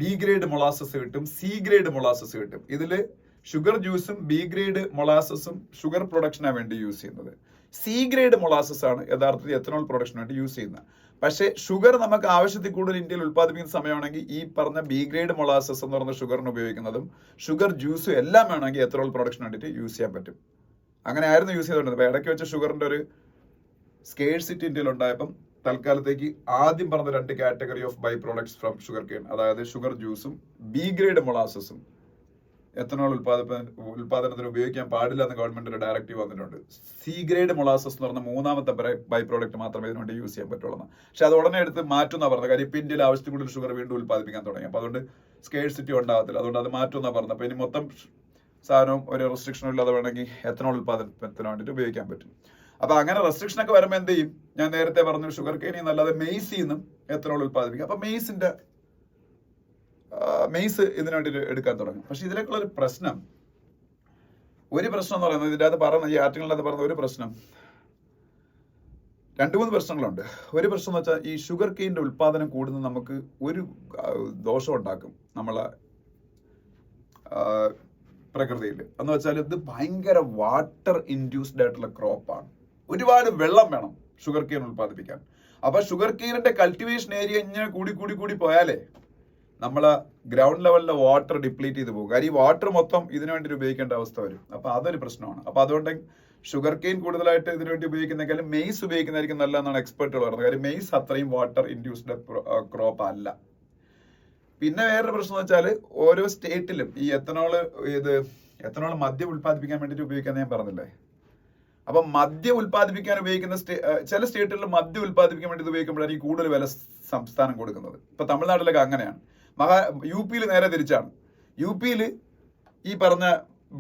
ബി ഗ്രേഡ് മൊളാസസ് കിട്ടും, സി ഗ്രേഡ് മൊളാസസ് കിട്ടും. ഇതില് ഷുഗർ ജ്യൂസും ബി ഗ്രേഡ് മൊളാസസും ഷുഗർ പ്രൊഡക്ഷനാണ് വേണ്ടി യൂസ് ചെയ്യുന്നത്. സി ഗ്രേഡ് മൊളാസസ് ആണ് യഥാർത്ഥത്തിൽ എത്തനോൾ പ്രൊഡക്ഷന് വേണ്ടി യൂസ് ചെയ്യുന്നത്. പക്ഷേ ഷുഗർ നമുക്ക് ആവശ്യത്തിൽ കൂടുതൽ ഇന്ത്യയിൽ ഉൽപ്പാദിപ്പിക്കുന്ന സമയമാണെങ്കിൽ ഈ പറഞ്ഞ ബി ഗ്രേഡ് മൊളാസസ് എന്ന് പറഞ്ഞ ഷുഗറിന് ഉപയോഗിക്കുന്നതും ഷുഗർ ജ്യൂസും എല്ലാം വേണമെങ്കിൽ എത്തനോൾ പ്രൊഡക്ഷന് വേണ്ടിയിട്ട് യൂസ് ചെയ്യാൻ പറ്റും. അങ്ങനെ ആയിരുന്നു യൂസ് ചെയ്തുകൊണ്ടിരുന്നത്. അപ്പോൾ ഇടയ്ക്ക് വെച്ച ഷുഗറിന്റെ ഒരു സ്കേഴ്സിറ്റി ഇന്ത്യയിൽ ഉണ്ടായപ്പം തൽക്കാലത്തേക്ക് ആദ്യം പറഞ്ഞ 2 category of by products from sugar cane, അതായത് ഷുഗർ ജ്യൂസും ബി ഗ്രേഡ് മൊളാസസും എത്തനോൾ ഉൽപാദനത്തിന് ഉപയോഗിക്കാൻ പാടില്ല എന്ന് ഗവൺമെന്റ് ഡയറക്റ്റീവ് വന്നിട്ടുണ്ട്. സി ഗ്രേഡ് മൊളാസസ് എന്ന് പറഞ്ഞ മൂന്നാമത്തെ ബൈ പ്രോഡക്റ്റ് മാത്രമേ ഇതിനുവേണ്ടി യൂസ് ചെയ്യാൻ പറ്റുള്ളൂ. പക്ഷെ അത് ഉടനെ എടുത്ത് മാറ്റുന്ന പറഞ്ഞത്. കാര്യം ഇപ്പം ഇന്ത്യയിൽ ആവശ്യത്തിൽ കൂടുതൽ ഷുഗർ വീണ്ടും ഉൽപ്പാദിപ്പിക്കാൻ തുടങ്ങി. അപ്പോൾ അതുകൊണ്ട് സ്കേഴ്സിറ്റി ഉണ്ടാകത്തില്ല. അതുകൊണ്ട് അത് മാറ്റുമെന്നാണ് പറഞ്ഞത്. അപ്പോൾ ഇനി മൊത്തം സാധനവും ഒരു റെസ്ട്രിക്ഷനും ഇല്ലാതെ വേണമെങ്കിൽ എത്തനോൾ ഉൽപാദനത്തിന് വേണ്ടിയിട്ട് ഉപയോഗിക്കാൻ പറ്റും. അപ്പൊ അങ്ങനെ റെസ്ട്രിക്ഷൻ ഒക്കെ വരുമ്പോൾ എന്ത് ചെയ്യും? ഞാൻ നേരത്തെ പറഞ്ഞു ഷുഗർ കെയിനിൽ നിന്നല്ലാതെ മെയ്സിൽ നിന്നും എത്തനോൾ ഉൽപ്പാദിപ്പിക്കും. അപ്പൊ മെയ്സ് ഇതിനു വേണ്ടി എടുക്കാൻ തുടങ്ങും. പക്ഷെ ഇതിലേക്കുള്ള ഒരു പ്രശ്നം എന്ന് പറയുന്നത്, ഇതിൻ്റെ അകത്ത് പറഞ്ഞ ഈ ആർട്ടിക്കിളിനകത്ത് പറഞ്ഞ ഒരു പ്രശ്നം, 2-3 പ്രശ്നങ്ങളുണ്ട്. ഒരു പ്രശ്നം എന്ന് വെച്ചാൽ ഈ ഷുഗർ കെയിൻ്റെ ഉൽപ്പാദനം കൂടുന്നത് നമുക്ക് ഒരു ദോഷം ഉണ്ടാക്കും നമ്മളെ പ്രകൃതിയിൽ. എന്ന് വെച്ചാൽ ഇത് ഭയങ്കര വാട്ടർ ഇൻഡ്യൂസ്ഡ് ആയിട്ടുള്ള ക്രോപ്പാണ്. ഒരുപാട് വെള്ളം വേണം ഷുഗർ കെയിൻ ഉൽപ്പാദിപ്പിക്കാൻ. അപ്പൊ ഷുഗർ കെയിനിന്റെ കൾട്ടിവേഷൻ ഏരിയ ഇങ്ങനെ കൂടി പോയാലേ നമ്മളെ ഗ്രൗണ്ട് ലെവലിലെ വാട്ടർ ഡിപ്ലീറ്റ് ചെയ്ത് പോകും. കാര്യം ഈ വാട്ടർ മൊത്തം ഇതിനു വേണ്ടി ഉപയോഗിക്കേണ്ട അവസ്ഥ വരും. അപ്പൊ അതൊരു പ്രശ്നമാണ്. അപ്പൊ അതുകൊണ്ട് ഷുഗർ കെയിൻ കൂടുതലായിട്ട് ഇതിനു വേണ്ടി ഉപയോഗിക്കുന്നേക്കാളും മെയ്സ് ഉപയോഗിക്കുന്നതായിരിക്കും നല്ലതെന്നാണ് എക്സ്പെർട്ടുകൾ പറയുന്നത്. കാര്യം മെയ്സ് അത്രയും വാട്ടർ ഇൻഡ്യൂസ്ഡ് ക്രോപ്പ് അല്ല. പിന്നെ വേറൊരു പ്രശ്നം എന്ന് വെച്ചാൽ ഓരോ സ്റ്റേറ്റിലും ഈ എത്തനോൾ മദ്യം ഉൽപ്പാദിപ്പിക്കാൻ വേണ്ടിയിട്ട് ഉപയോഗിക്കാൻ ഞാൻ പറഞ്ഞില്ലേ. അപ്പൊ മദ്യം ഉൽപ്പാദിപ്പിക്കാൻ ഉപയോഗിക്കുന്ന ചില സ്റ്റേറ്റുകളിൽ മദ്യം ഉൽപ്പാദിപ്പിക്കാൻ വേണ്ടി ഉപയോഗിക്കുമ്പോഴായിരിക്കും കൂടുതൽ വില സംസ്ഥാനം കൊടുക്കുന്നത്. ഇപ്പൊ തമിഴ്നാട്ടിലൊക്കെ അങ്ങനെയാണ്. UP-യിൽ നേരെ തിരിച്ചാണ്. UP-യിൽ ഈ പറഞ്ഞ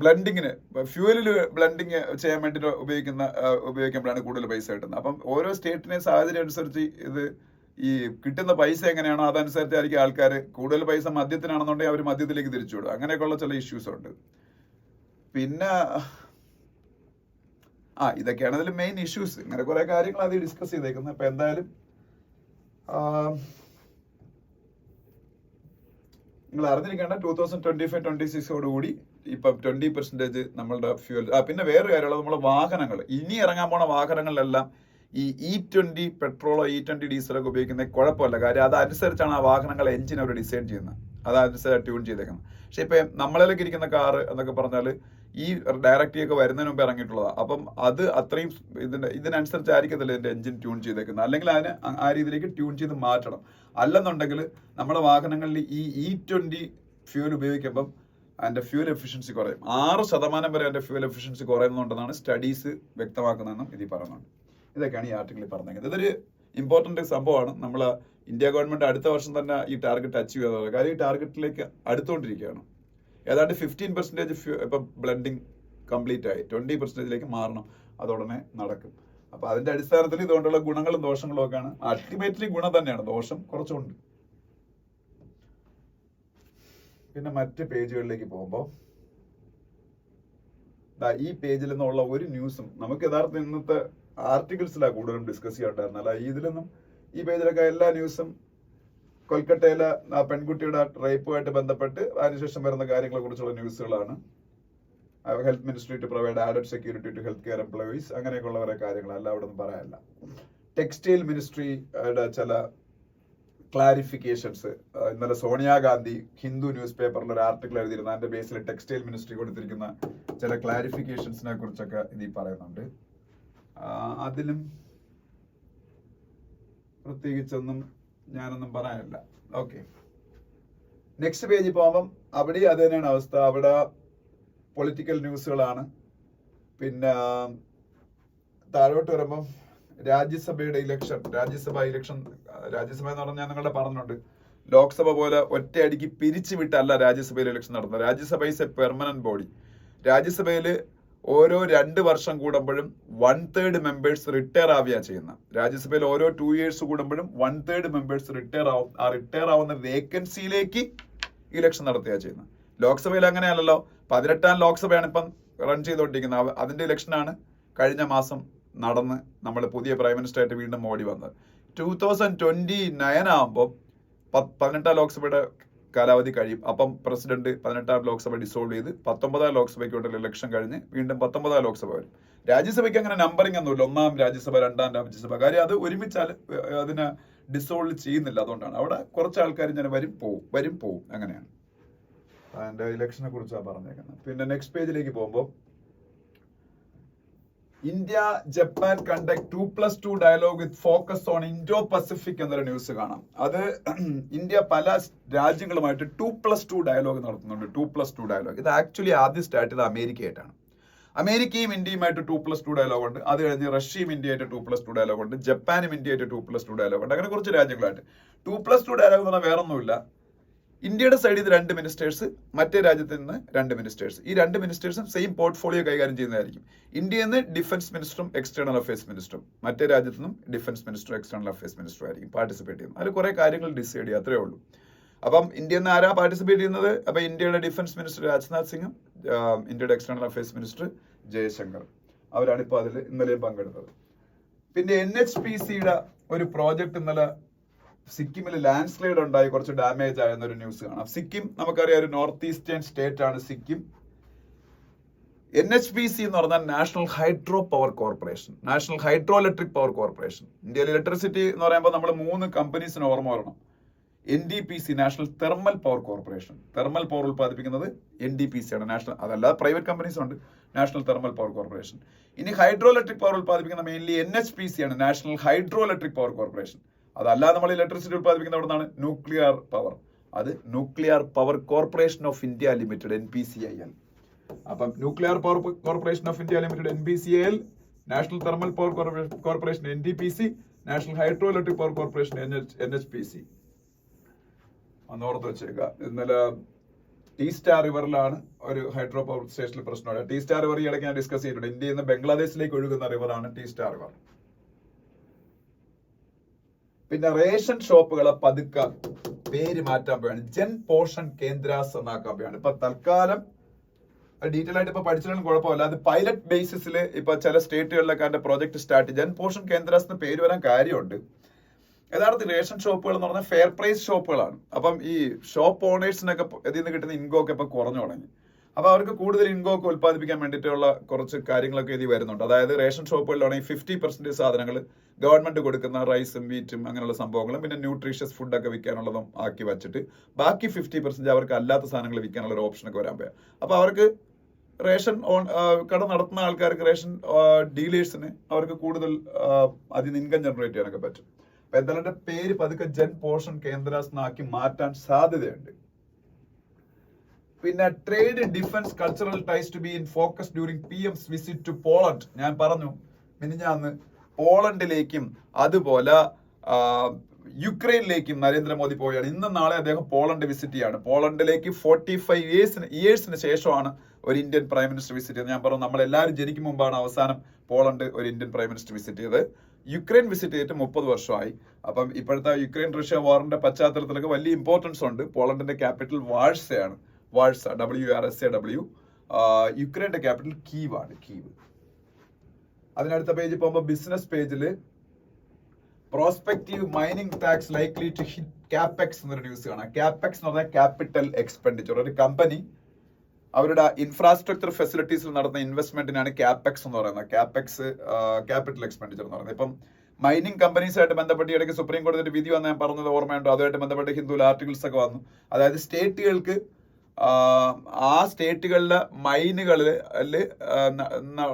ബ്ലെൻഡിങ്ങിന് ഫ്യൂവലിൽ ബ്ലെൻഡിങ് ചെയ്യാൻ വേണ്ടിയിട്ട് ഉപയോഗിക്കുമ്പോഴാണ് കൂടുതൽ പൈസ കിട്ടുന്നത്. അപ്പം ഓരോ സ്റ്റേറ്റിനെ സാഹചര്യം അനുസരിച്ച് ഇത് ഈ കിട്ടുന്ന പൈസ എങ്ങനെയാണോ അതനുസരിച്ചായിരിക്കും ആൾക്കാർ കൂടുതൽ പൈസ മദ്യത്തിനാണെന്നുണ്ടെങ്കിൽ അവർ മദ്യത്തിലേക്ക് തിരിച്ചു വിടും. അങ്ങനെയൊക്കെയുള്ള ചില ഇഷ്യൂസ് ഉണ്ട്. പിന്നെ ഇതൊക്കെയാണ് ഇതിൽ മെയിൻ ഇഷ്യൂസ്. ഇങ്ങനെ കുറെ കാര്യങ്ങൾ അത് ഡിസ്കസ് ചെയ്തേക്കുന്നത്. അപ്പൊ എന്തായാലും നിങ്ങൾ അറിഞ്ഞിരിക്കേണ്ട 2025-26 കൂടി ഇപ്പം 20% നമ്മളുടെ ഫ്യൂൽ. പിന്നെ വേറൊരു കാര്യമുള്ളത്, നമ്മളെ വാഹനങ്ങൾ ഇനി ഇറങ്ങാൻ പോണ വാഹനങ്ങളിലെല്ലാം ഈ E20 പെട്രോളോ E20 ഡീസലൊക്കെ ഉപയോഗിക്കുന്നത് കുഴപ്പമില്ല. കാര്യം അതനുസരിച്ചാണ് ആ വാഹനങ്ങൾ എഞ്ചിൻ അവർ ഡിസൈൻ ചെയ്യുന്നത്. അതനുസരിച്ച് ട്യൂൺ ചെയ്തേക്കുന്നത്. പക്ഷെ ഇപ്പൊ നമ്മളിലേക്ക് ഇരിക്കുന്ന കാറ് എന്നൊക്കെ പറഞ്ഞാൽ ഈ ഡയറക്റ്റീവ് ഒക്കെ വരുന്നതിന് മുമ്പ് ഇറങ്ങിയിട്ടുള്ളതാണ്. അപ്പം അത് അത്രയും ഇതിനനുസരിച്ചായിരിക്കത്തില്ല ഇതിന്റെ എഞ്ചിൻ ട്യൂൺ ചെയ്തേക്കുന്നത്. അല്ലെങ്കിൽ അതിന് ആ രീതിയിലേക്ക് ട്യൂൺ ചെയ്ത് മാറ്റണം. അല്ലെന്നുണ്ടെങ്കിൽ നമ്മുടെ വാഹനങ്ങളിൽ ഈ E20 ഫ്യൂൽ ഉപയോഗിക്കുമ്പം അതിന്റെ ഫ്യൂൽ എഫിഷ്യൻസി കുറയും. 6% വരെ അതിന്റെ ഫ്യൂൽ എഫിഷ്യൻസി കുറയുന്നുണ്ടെന്നാണ് സ്റ്റഡീസ് വ്യക്തമാക്കുന്നതെന്നും ഇതിൽ പറയുന്നുണ്ട്. ഇതൊക്കെയാണ് ഈ ആർട്ടിക്കിളിൽ പറഞ്ഞേക്കുന്നത്. ഇതൊരു ഇമ്പോർട്ടന്റ് സംഭവമാണ്. നമ്മൾ ഇന്ത്യ ഗവൺമെന്റ് അടുത്ത വർഷം തന്നെ ഈ ടാർഗറ്റ് അച്ചീവ് ചെയ്തത്. കാര്യം ഈ ടാർഗറ്റിലേക്ക് അടുത്തുകൊണ്ടിരിക്കുകയാണ്. ഏതാണ്ട് 15% ഇപ്പൊ ബ്ലെൻഡിങ് കംപ്ലീറ്റ് ആയി. 20%ലേക്ക് മാറണം. അതുടനെ നടക്കും. അപ്പൊ അതിന്റെ അടിസ്ഥാനത്തിൽ ഇതുകൊണ്ടുള്ള ഗുണങ്ങളും ദോഷങ്ങളും ഒക്കെയാണ്. അൾട്ടിമേറ്റ്ലി ഗുണം തന്നെയാണ്, ദോഷം കുറച്ചുണ്ട്. പിന്നെ മറ്റ് പേജുകളിലേക്ക് പോകുമ്പോൾ ഈ പേജിൽ നിന്നുള്ള ഒരു ന്യൂസും നമുക്ക് യഥാർത്ഥം ഇന്നത്തെ ആർട്ടിക്കിൾസിലാണ് കൂടുതലും ഡിസ്കസ് ചെയ്യാറുണ്ടായിരുന്നു. അല്ല ഇതിലൊന്നും ഈ പേജിലൊക്കെ എല്ലാ ന്യൂസും കൊൽക്കത്തയിലെ ആ പെൺകുട്ടിയുടെ റേപ്പുമായിട്ട് ബന്ധപ്പെട്ട് അതിനുശേഷം വരുന്ന കാര്യങ്ങളെ കുറിച്ചുള്ള ന്യൂസുകളാണ്. Health ministry to provide added security to health care employees, അങ്ങനെയൊക്കെയുള്ള കുറെ കാര്യങ്ങളല്ല അവിടെ ഒന്നും പറയാനില്ല. ടെക്സ്റ്റൈൽ മിനിസ്ട്രിയുടെ ചില ക്ലാരിഫിക്കേഷൻസ് ഇന്നലെ സോണിയാഗാന്ധി ഹിന്ദു ന്യൂസ് പേപ്പറിൽ ഒരു ആർട്ടിക്കിൾ എഴുതിയിരുന്നു. അതിന്റെ ബേസിൽ ടെക്സ്റ്റൈൽ മിനിസ്ട്രി കൊടുത്തിരിക്കുന്ന ചില ക്ലാരിഫിക്കേഷൻസിനെ കുറിച്ചൊക്കെ ഇതിൽ പറയുന്നുണ്ട്. അതിലും പ്രത്യേകിച്ചൊന്നും ഞാനൊന്നും പറയാനില്ല. ഓക്കെ, നെക്സ്റ്റ് പേജിൽ പോകുമ്പം അവിടെ അത് തന്നെയാണ് അവസ്ഥ. അവിടെ പൊളിറ്റിക്കൽ ന്യൂസുകളാണ്. പിന്നെ താഴോട്ട് വരുമ്പം രാജ്യസഭയുടെ ഇലക്ഷൻ, രാജ്യസഭ എന്ന് പറഞ്ഞാൽ ഞാൻ നിങ്ങളുടെ പറഞ്ഞിട്ടുണ്ട്, ലോക്സഭ പോലെ ഒറ്റയടിക്ക് പിരിച്ചുവിട്ടല്ല രാജ്യസഭയിൽ ഇലക്ഷൻ നടത്തുന്നത്. Rajya Sabha is A permanent body. രാജ്യസഭയിൽ ഓരോ 2 വർഷം കൂടുമ്പോഴും 1/3 മെമ്പേഴ്സ് റിട്ടയർ ആവുകയാണ് ചെയ്യുന്നത്. രാജ്യസഭയിൽ ഓരോ 2 years കൂടുമ്പോഴും 1/3 മെമ്പേഴ്സ് റിട്ടയർ ആവും. ആ റിട്ടയർ ആവുന്ന വേക്കൻസിയിലേക്ക് ഇലക്ഷൻ നടത്തുകയാണ് ചെയ്യുന്നത്. ലോക്സഭയിൽ അങ്ങനെയല്ലല്ലോ. 18ാം ലോക്സഭയാണ് ഇപ്പം റൺ ചെയ്തുകൊണ്ടിരിക്കുന്നത്. അതിന്റെ ഇലക്ഷനാണ് കഴിഞ്ഞ മാസം നടന്ന് നമ്മൾ പുതിയ പ്രൈം മിനിസ്റ്റർ ആയിട്ട് വീണ്ടും മോഡി വന്നത്. 2029 ആകുമ്പോൾ 18ാം ലോക്സഭയുടെ കാലാവധി കഴിയും. അപ്പം പ്രസിഡന്റ് 18ാം ലോക്സഭ ഡിസോൾവ് ചെയ്ത് 19ാം ലോക്സഭയ്ക്ക് വേണ്ടി ഇലക്ഷൻ കഴിഞ്ഞ് വീണ്ടും 19ാം ലോക്സഭ വരും. രാജ്യസഭയ്ക്ക് അങ്ങനെ നമ്പറിംഗ് ഒന്നുമില്ല. 1ാം രാജ്യസഭ, 2ാം രാജ്യസഭ. കാര്യം അത് ഒരുമിച്ചാൽ അതിനെ ഡിസോൾവ് ചെയ്യുന്നില്ല. അതുകൊണ്ടാണ് അവിടെ കുറച്ച് ആൾക്കാർ ഇങ്ങനെ വരും പോവും അങ്ങനെയാണ്. അതിന്റെ ഇലക്ഷനെ കുറിച്ചാണ് പറഞ്ഞേക്കുന്നത്. പിന്നെ നെക്സ്റ്റ് പേജിലേക്ക് പോകുമ്പോൾ India Japan conduct 2+2 dialogue with focus on Indo Pacific എന്നൊരു ന്യൂസ് കാണാം. അത് ഇന്ത്യ പല രാജ്യങ്ങളുമായിട്ട് 2+2 ഡയലോഗ് നടത്തുന്നുണ്ട്. 2+2 ഡയലോഗ് ഇത് ആക്ച്വലി ആദ്യം സ്റ്റാർട്ട് ചെയ്തത് അമേരിക്കയായിട്ടാണ്. അമേരിക്കയും ഇന്ത്യയുമായിട്ട് 2+2 ഡയലോഗ് ഉണ്ട്. അത് കഴിഞ്ഞ് റഷ്യയും ഇന്ത്യയായിട്ട് 2+2 ഡയലോഗ് ഉണ്ട്. ജപ്പാനും ഇന്ത്യയായിട്ട് 2+2 ഡയലോഗ് ഉണ്ട്. അങ്ങനെ കുറച്ച് രാജ്യങ്ങളായിട്ട് 2+2 ഡയലോഗ് എന്ന് പറഞ്ഞാൽ വേറെ ഒന്നുമില്ല. ഇന്ത്യയുടെ സൈഡിൽ നിന്ന് 2 മിനിസ്റ്റേഴ്സ്, മറ്റേ രാജ്യത്ത് നിന്ന് 2 മിനിസ്റ്റേഴ്സ്. ഈ 2 മിനിസ്റ്റേഴ്സും സെയിം പോർട്ട്ഫോളിയോ കൈകാര്യം ചെയ്യുന്നതായിരിക്കും. ഇന്ത്യയിൽ നിന്ന് ഡിഫൻസ് മിനിസ്റ്ററും എക്സ്റ്റേണൽ അഫയേഴ്സ് മിനിസ്റ്ററും, മറ്റേ രാജ്യത്തു നിന്നും ഡിഫൻസ് മിനിസ്റ്ററും എക്സ്റ്റേണൽ അഫയേഴ്സ് മിനിസ്റ്ററും ആയിരിക്കും പാർട്ടിസിപ്പേറ്റ് ചെയ്യുന്നത്. അതിൽ കുറെ കാര്യങ്ങൾ ഡിസൈഡ് ചെയ്യുക, അത്രേ ഉള്ളൂ. അപ്പം ഇന്ത്യയിൽ നിന്ന് ആരാ പാർട്ടിസിപ്പേറ്റ് ചെയ്യുന്നത്? അപ്പൊ ഇന്ത്യയുടെ ഡിഫൻസ് മിനിസ്റ്റർ രാജ്നാഥ് സിംഗും ഇന്ത്യയുടെ എക്സ്റ്റേണൽ അഫയേഴ്സ് മിനിസ്റ്റർ ജയശങ്കർ, അവരാണ് ഇപ്പോൾ അതിൽ ഇന്നലെയും പങ്കെടുത്തത്. പിന്നെ NHPCയുടെ ഒരു പ്രോജക്ട് ഇന്നലെ സിക്കിമിൽ ലാൻഡ് സ്ലൈഡ് ഉണ്ടായി, കുറച്ച് ഡാമേജ് ആയെന്നൊരു ന്യൂസ് കാണാം. സിക്കിം നമുക്കറിയാം ഒരു നോർത്ത് ഈസ്റ്റേൺ സ്റ്റേറ്റ് ആണ് സിക്കിം. NHPC എന്ന് പറഞ്ഞാൽ national hydro power corporation, national hydro electric power corporation. ഇന്ത്യയിൽ ഇലക്ട്രിസിറ്റി എന്ന് പറയുമ്പോൾ നമ്മൾ 3 കമ്പനീസിന് ഓർമ്മ വരണം. NDPC national thermal power corporation, thermal power ഉത്പാദിപ്പിക്കുന്നത് NDPC ആണ്, നാഷണൽ. അതല്ലാതെ പ്രൈവറ്റ് കമ്പനീസ് ഉണ്ട്, നാഷണൽ തെർമൽ പവർ കോർപ്പറേഷൻ. ഇനി ഹൈഡ്രോ ഇലക്ട്രിക് പവർ ഉത്പാദിപ്പിക്കുന്ന മെയിൻലി NHPC ആണ്, national hydro electric power corporation. അതല്ലാതെ നമ്മൾ ഇലക്ട്രിസിറ്റി ഉത്പാദിപ്പിക്കുന്ന അവിടെ നിന്നാണ് ന്യൂക്ലിയർ പവർ, അത് nuclear power corporation of India limited NPCIL. അപ്പം nuclear power corporation of India limited NPCIL, national thermal power corporation NDPC, national hydro electric power corporation NHPC. ഒന്ന് ഓർത്ത് വെച്ചേക്കുക. ഇന്നലെ ടീസ്റ്റാർ റിവറിലാണ് ഒരു ഹൈഡ്രോ പവർ സ്റ്റേഷനിൽ പ്രശ്നമാണ്. ടീസ്റ്റാർ റിവർ ഈ ഇടയ്ക്ക് ഞാൻ ഡിസ്കസ് ചെയ്തിട്ടുണ്ട്. ഇന്ത്യയിൽ നിന്ന് ബംഗ്ലാദേശിലേക്ക് ഒഴുകുന്ന റിവറാണ് ടീസ്റ്റാർ റിവർ. പിന്നെ റേഷൻ ഷോപ്പുകളെ പതുക്കെ പേര് മാറ്റാൻ പോവുകയാണ്, ജൻ പോഷൻ കേന്ദ്രാസ് എന്നാക്കാൻ പോവുകയാണ്. ഇപ്പൊ തൽക്കാലം ഡീറ്റെയിൽ ആയിട്ട് ഇപ്പൊ പഠിച്ചാലും കുഴപ്പമില്ല. അത് പൈലറ്റ് ബേസിസിൽ ഇപ്പൊ ചില സ്റ്റേറ്റുകളിലൊക്കെ അതിന്റെ പ്രോജക്ട് സ്റ്റാർട്ട്, ജൻ പോഷൻ കേന്ദ്രാസ് എന്ന് പേര് വരാൻ കാര്യമുണ്ട്. യഥാർത്ഥത്തിൽ റേഷൻ ഷോപ്പുകൾ എന്ന് പറഞ്ഞാൽ ഫെയർ പ്രൈസ് ഷോപ്പുകളാണ്. അപ്പം ഈ ഷോപ്പ് ഓണേഴ്സിനൊക്കെ ഇതിൽ നിന്ന് കിട്ടുന്ന ഇൻകോ ഒക്കെ ഇപ്പൊ കുറഞ്ഞു തുടങ്ങി. അപ്പൊ അവർക്ക് കൂടുതൽ ഇൻകോ ഒക്കെ ഉത്പാദിപ്പിക്കാൻ വേണ്ടിയിട്ടുള്ള കുറച്ച് കാര്യങ്ങളൊക്കെ ഇതിൽ വരുന്നുണ്ട്. അതായത് റേഷൻ ഷോപ്പുകളിലാണെങ്കിൽ 50% സാധനങ്ങൾ ഗവൺമെന്റ് കൊടുക്കുന്ന റൈസും വീറ്റും അങ്ങനെയുള്ള സംഭവങ്ങളും പിന്നെ ന്യൂട്രീഷ്യസ് ഫുഡൊക്കെ വിൽക്കാനുള്ളതും ആക്കി വെച്ചിട്ട് ബാക്കി 50% അവർക്ക് അല്ലാത്ത സാധനങ്ങൾ വിൽക്കാനുള്ള ഒരു ഓപ്ഷനൊക്കെ വരാൻ പോയാൽ, അപ്പൊ അവർക്ക് റേഷൻ കട നടത്തുന്ന ആൾക്കാർക്ക്, റേഷൻ ഡീലേഴ്സിന് അവർക്ക് കൂടുതൽ അതിൽ നിന്ന് ഇൻകം ജനറേറ്റ് ചെയ്യാനൊക്കെ പറ്റും. അപ്പൊ എന്തായാലും പേര് പതുക്കെ ജൻ പോഷൻ കേന്ദ്രാസ് എന്നാക്കി മാറ്റാൻ സാധ്യതയുണ്ട്. പിന്നെ trade, defence, cultural ties to be in focus during PM's visit to Poland. ഞാൻ പറഞ്ഞു മിനിഞ്ഞാന്ന് പോളണ്ടിലേക്കും അതുപോലെ യുക്രൈനിലേക്കും നരേന്ദ്രമോദി പോവുകയാണ്. ഇന്നും നാളെ അദ്ദേഹം പോളണ്ട് വിസിറ്റ് ചെയ്യാണ്. പോളണ്ടിലേക്ക് 45 ഇയേഴ്സിന് ശേഷമാണ് ഒരു ഇന്ത്യൻ പ്രൈം മിനിസ്റ്റർ വിസിറ്റ് ചെയ്തത്. ഞാൻ പറഞ്ഞു നമ്മളെല്ലാവരും ജനിക്കും മുമ്പാണ് അവസാനം പോളണ്ട് ഒരു ഇന്ത്യൻ പ്രൈം മിനിസ്റ്റർ വിസിറ്റ് ചെയ്തത്. യുക്രൈൻ വിസിറ്റ് ചെയ്തിട്ട് 30 വർഷമായി. അപ്പം ഇപ്പോഴത്തെ യുക്രൈൻ റഷ്യ വാറിന്റെ പശ്ചാത്തലത്തിലൊക്കെ വലിയ ഇമ്പോർട്ടൻസ് ഉണ്ട്. പോളണ്ടിന്റെ ക്യാപിറ്റൽ വാഴ്സയാണ്, വാഴ്സ, WRSAW. യുക്രൈന്റെ ക്യാപിറ്റൽ കീവ് ആണ്, കീവ്. അതിനടുത്ത പേജ് പോകുമ്പോൾ ബിസിനസ് പേജിൽ prospective mining tax likely to hit capex എന്നൊരു ന്യൂസ് കാണാം. കാപ്പെക്സ് എന്ന് പറഞ്ഞാൽ ക്യാപിറ്റൽ എക്സ്പെൻഡിച്ചർ. ഒരു കമ്പനി അവരുടെ ഇൻഫ്രാസ്ട്രക്ചർ ഫെസിലിറ്റീസിൽ നടത്തുന്ന ഇൻവെസ്റ്റ്മെന്റിനാണ് കാപ്പെക്സ് എന്ന് പറയുന്നത്. കാപ്പെക്സ് ക്യാപിറ്റൽ എക്സ്പെൻഡിച്ചർ എന്ന് പറയുന്നത്. ഇപ്പം മൈനിങ് കമ്പനീസായിട്ട് ബന്ധപ്പെട്ട് ഇടയ്ക്ക് സുപ്രീം കോടതിയുടെ വിധി വന്ന് ഞാൻ പറഞ്ഞത് ഓർമ്മയുണ്ടോ? അതുമായിട്ട് ബന്ധപ്പെട്ട് ഹിന്ദുവിൽ ആർട്ടിക്കിൾസ് ഒക്കെ വന്നു. അതായത് സ്റ്റേറ്റുകൾക്ക് ആ സ്റ്റേറ്റുകളിലെ മൈനുകളിൽ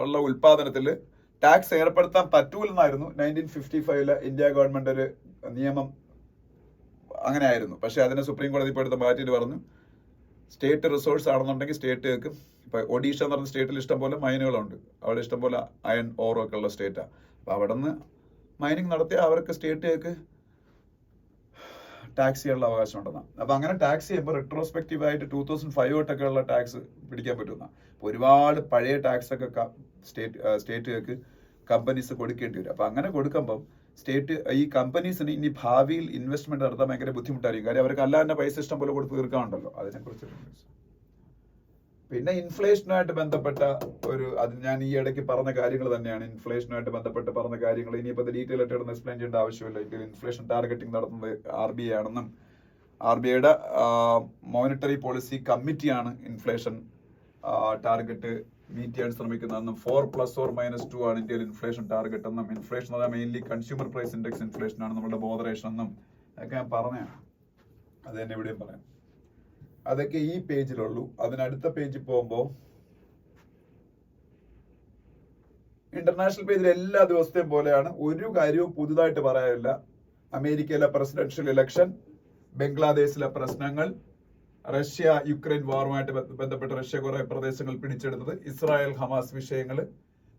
ഉള്ള ഉൽപാദനത്തിൽ ടാക്സ് ഏർപ്പെടുത്താൻ പറ്റൂലെന്നായിരുന്നു 1955 ഇന്ത്യ ഗവൺമെന്റ് ഒരു നിയമം അങ്ങനെ ആയിരുന്നു. പക്ഷെ അതിനെ സുപ്രീം കോടതി ഇപ്പോൾ എടുത്ത് മാറ്റിയിട്ട് പറഞ്ഞു സ്റ്റേറ്റ് റിസോഴ്സ് ആണെന്നുണ്ടെങ്കിൽ സ്റ്റേറ്റുകൾക്ക്, ഇപ്പൊ ഒഡീഷ എന്ന് പറഞ്ഞ സ്റ്റേറ്റിൽ ഇഷ്ടംപോലെ മൈനുകളുണ്ട്, അവിടെ ഇഷ്ടംപോലെ അയൺ ഓറോ ഒക്കെ ഉള്ള സ്റ്റേറ്റാണ്. അപ്പൊ അവിടെ നിന്ന് മൈനിങ് നടത്തിയാൽ അവർക്ക് സ്റ്റേറ്റുകൾക്ക് ടാക്സ് ചെയ്യാനുള്ള അവകാശം ഉണ്ടെന്നാണ്. അപ്പൊ അങ്ങനെ ടാക്സ് ചെയ്യുമ്പോൾ റിട്രോസ്പെക്റ്റീവ് ആയിട്ട് 2005 തൊട്ടൊക്കെ ഉള്ള ടാക്സ് പിടിക്കാൻ പറ്റുന്ന ഒരുപാട് പഴയ ടാക്സ് ഒക്കെ സ്റ്റേറ്റുകൾക്ക് കമ്പനീസ് കൊടുക്കേണ്ടി വരും. അപ്പൊ അങ്ങനെ കൊടുക്കുമ്പം ഈ കമ്പനീസിന് ഇനി ഭാവിയിൽ ഇൻവെസ്റ്റ്മെന്റ് നടത്താൻ ഭയങ്കര ബുദ്ധിമുട്ടായിരിക്കും. കാര്യം അവർക്ക് അല്ലാതെ പൈസ ഇഷ്ടം പോലെ കൊടുത്ത് തീർക്കാനുണ്ടല്ലോ. അതിനെക്കുറിച്ച് പിന്നെ ഇൻഫ്ലേഷനുമായിട്ട് ബന്ധപ്പെട്ട അത് ഞാൻ ഈ ഇടയ്ക്ക് പറഞ്ഞ കാര്യങ്ങൾ തന്നെയാണ്. ഇൻഫ്ലേഷനുമായിട്ട് ബന്ധപ്പെട്ട് പറഞ്ഞ കാര്യങ്ങൾ ഇനിയിപ്പോൾ ഡീറ്റെയിൽ ആയിട്ട് ഇടന്ന് എക്സ്പ്ലെയിൻ ചെയ്യേണ്ട ആവശ്യമില്ല. ഇതിൽ ഇൻഫ്ലേഷൻ ടാർഗറ്റിംഗ് നടത്തുന്നത് RBI ആണെന്നും RBIയുടെ മോണിറ്ററി പോളിസി കമ്മിറ്റിയാണ് ഇൻഫ്ലേഷൻ ടാർഗറ്റ് മീറ്റ് ചെയ്യാൻ ശ്രമിക്കുന്നതെന്നും 4+or-2 ആണ് ഇന്ത്യയിൽ ഇൻഫ്ലേഷൻ ടാർഗറ്റ് എന്നും, ഇൻഫ്ലേഷൻ അതായത് mainly consumer price index inflation ആണ് നമ്മുടെ ബോധറേഷൻ എന്നും ഒക്കെ ഞാൻ പറഞ്ഞതാണ്. അത് തന്നെ ഇവിടെയും പറയാം. അതൊക്കെ ഈ പേജിലുള്ളൂ. അതിനടുത്ത പേജിൽ പോകുമ്പോൾ ഇന്റർനാഷണൽ പേജിൽ എല്ലാ ദിവസത്തെയും പോലെയാണ്. ഒരു കാര്യവും പുതുതായിട്ട് പറയാനില്ല. അമേരിക്കയിലെ പ്രസിഡൻഷ്യൽ ഇലക്ഷൻ, ബംഗ്ലാദേശിലെ പ്രശ്നങ്ങൾ, റഷ്യ യുക്രൈൻ വാറുമായിട്ട് ബന്ധപ്പെട്ട് റഷ്യ കുറെ പ്രദേശങ്ങൾ പിടിച്ചെടുത്തത്, ഇസ്രായേൽ ഹമാസ് വിഷയങ്ങൾ,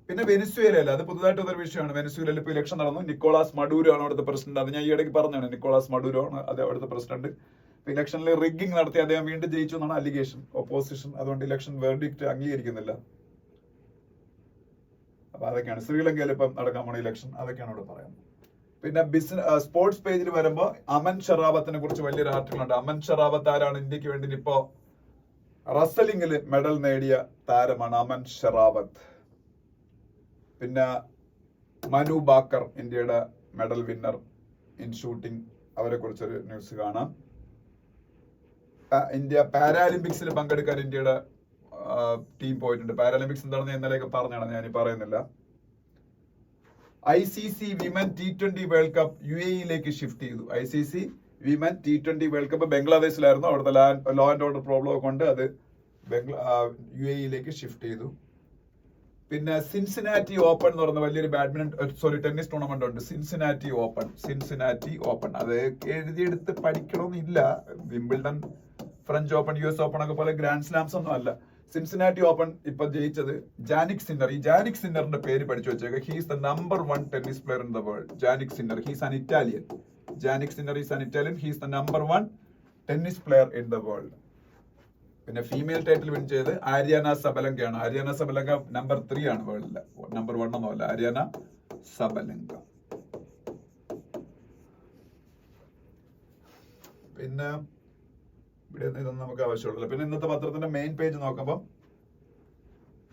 പിന്നെ വെനിസ്വേലയല്ല, അത് പുതുതായിട്ട് ഒരു വിഷയമാണ്. വെനിസ്വേലയിൽ ഇപ്പോൾ ഇലക്ഷൻ നടന്നു. നിക്കോളാസ് മഡൂരോ ആണ് അവിടുത്തെ പ്രസിഡന്റ്. അത് ഞാൻ ഈ ഇടയ്ക്ക് പറഞ്ഞാണ്, നിക്കോളാസ് മഡൂരോ ആണ് അത് അവിടുത്തെ പ്രസിഡന്റ്. ഇലക്ഷനിൽ റിഗ്ഗിംഗ് നടത്തി അദ്ദേഹം വീണ്ടും ജയിച്ചു എന്നാണ് അലിഗേഷൻ, ഒപ്പോസിഷൻ. അതുകൊണ്ട് ഇലക്ഷൻ വെർഡിക്റ്റ് അംഗീകരിക്കുന്നില്ല. അപ്പൊ അതൊക്കെയാണ് ശ്രീലങ്കയിൽ ഇപ്പം നടക്കാൻ പോണ ഇലക്ഷൻ. അതൊക്കെയാണ് ഇവിടെ പറയുന്നത്. പിന്നെ സ്പോർട്സ് പേജിൽ വരുമ്പോ അമൻ ഷറാവത്തിനെ കുറിച്ച് വലിയൊരു ആർട്ടിക്കിൾ ഉണ്ട്. അമൻ ഷറാവത്ത് ആരാണ്? ഇന്ത്യക്ക് വേണ്ടി ഇപ്പോ റസലിംഗിൽ മെഡൽ നേടിയ താരമാണ് അമൻ ഷറാവത്ത്. പിന്നെ മനു ബാക്കർ, ഇന്ത്യയുടെ മെഡൽ വിന്നർ ഇൻ ഷൂട്ടിംഗ്, അവരെ കുറിച്ചൊരു ന്യൂസ് കാണാം. ഇന്ത്യ പാരാലിമ്പിക്സിൽ പങ്കെടുക്കാൻ ഇന്ത്യയുടെ ടീം പോയിട്ടുണ്ട്. പാരാലിമ്പിക്സ് എന്താണെന്ന് ഇന്നലെയൊക്കെ പറഞ്ഞാണ്, ഞാൻ പറയുന്നില്ല. ICC women T20 world cup UAE shift ചെയ്തു. ICC women T20 world cup ബംഗ്ലാദേശിലായിരുന്നു. അവിടുത്തെ ലോ ആൻഡ് ഓർഡർ പ്രോബ്ലം കൊണ്ട് അത് UAE ഷിഫ്റ്റ് ചെയ്തു. പിന്നെ സിൻസിനാറ്റി ഓപ്പൺ എന്ന് പറയുന്ന വലിയൊരു ടെന്നീസ് ടൂർണമെന്റ് ഉണ്ട്. സിൻസിനാറ്റി ഓപ്പൺ അത് എഴുതിയെടുത്ത് പഠിക്കണമെന്നില്ല. Wimbledon, French Open, US Open ഒക്കെ പോലെ ഗ്രാൻഡ് സ്ലാംസ് ഒന്നും അല്ല. സിൻസിനാറ്റി ഓപ്പൺ ഇപ്പൊ ജയിച്ചത് ജാനിക് സിന്നർ. ഈ ജാനിക് സിന്നറിന്റെ പേര് പഠിച്ചു വെച്ചേക്കുക. He's the number 1 tennis player in the world. Jannik Sinner, he's an Italian. Jannik Sinner is an Italian. He's the number 1 tennis player in the world. പിന്നെ female title win ചെയ്ത് Aryna സബലങ്കയാണ്. Aryna Sabalenka number 3 ആണ് വേൾഡിലെ, number 1 ഒന്നുമല്ല. Aryna Sabalenka. പിന്നെ ഇവിടെ ഇതൊന്നും നമുക്ക് ആവശ്യമുള്ളൂ. പിന്നെ ഇന്നത്തെ പത്രത്തിന്റെ മെയിൻ പേജ് നോക്കുമ്പോൾ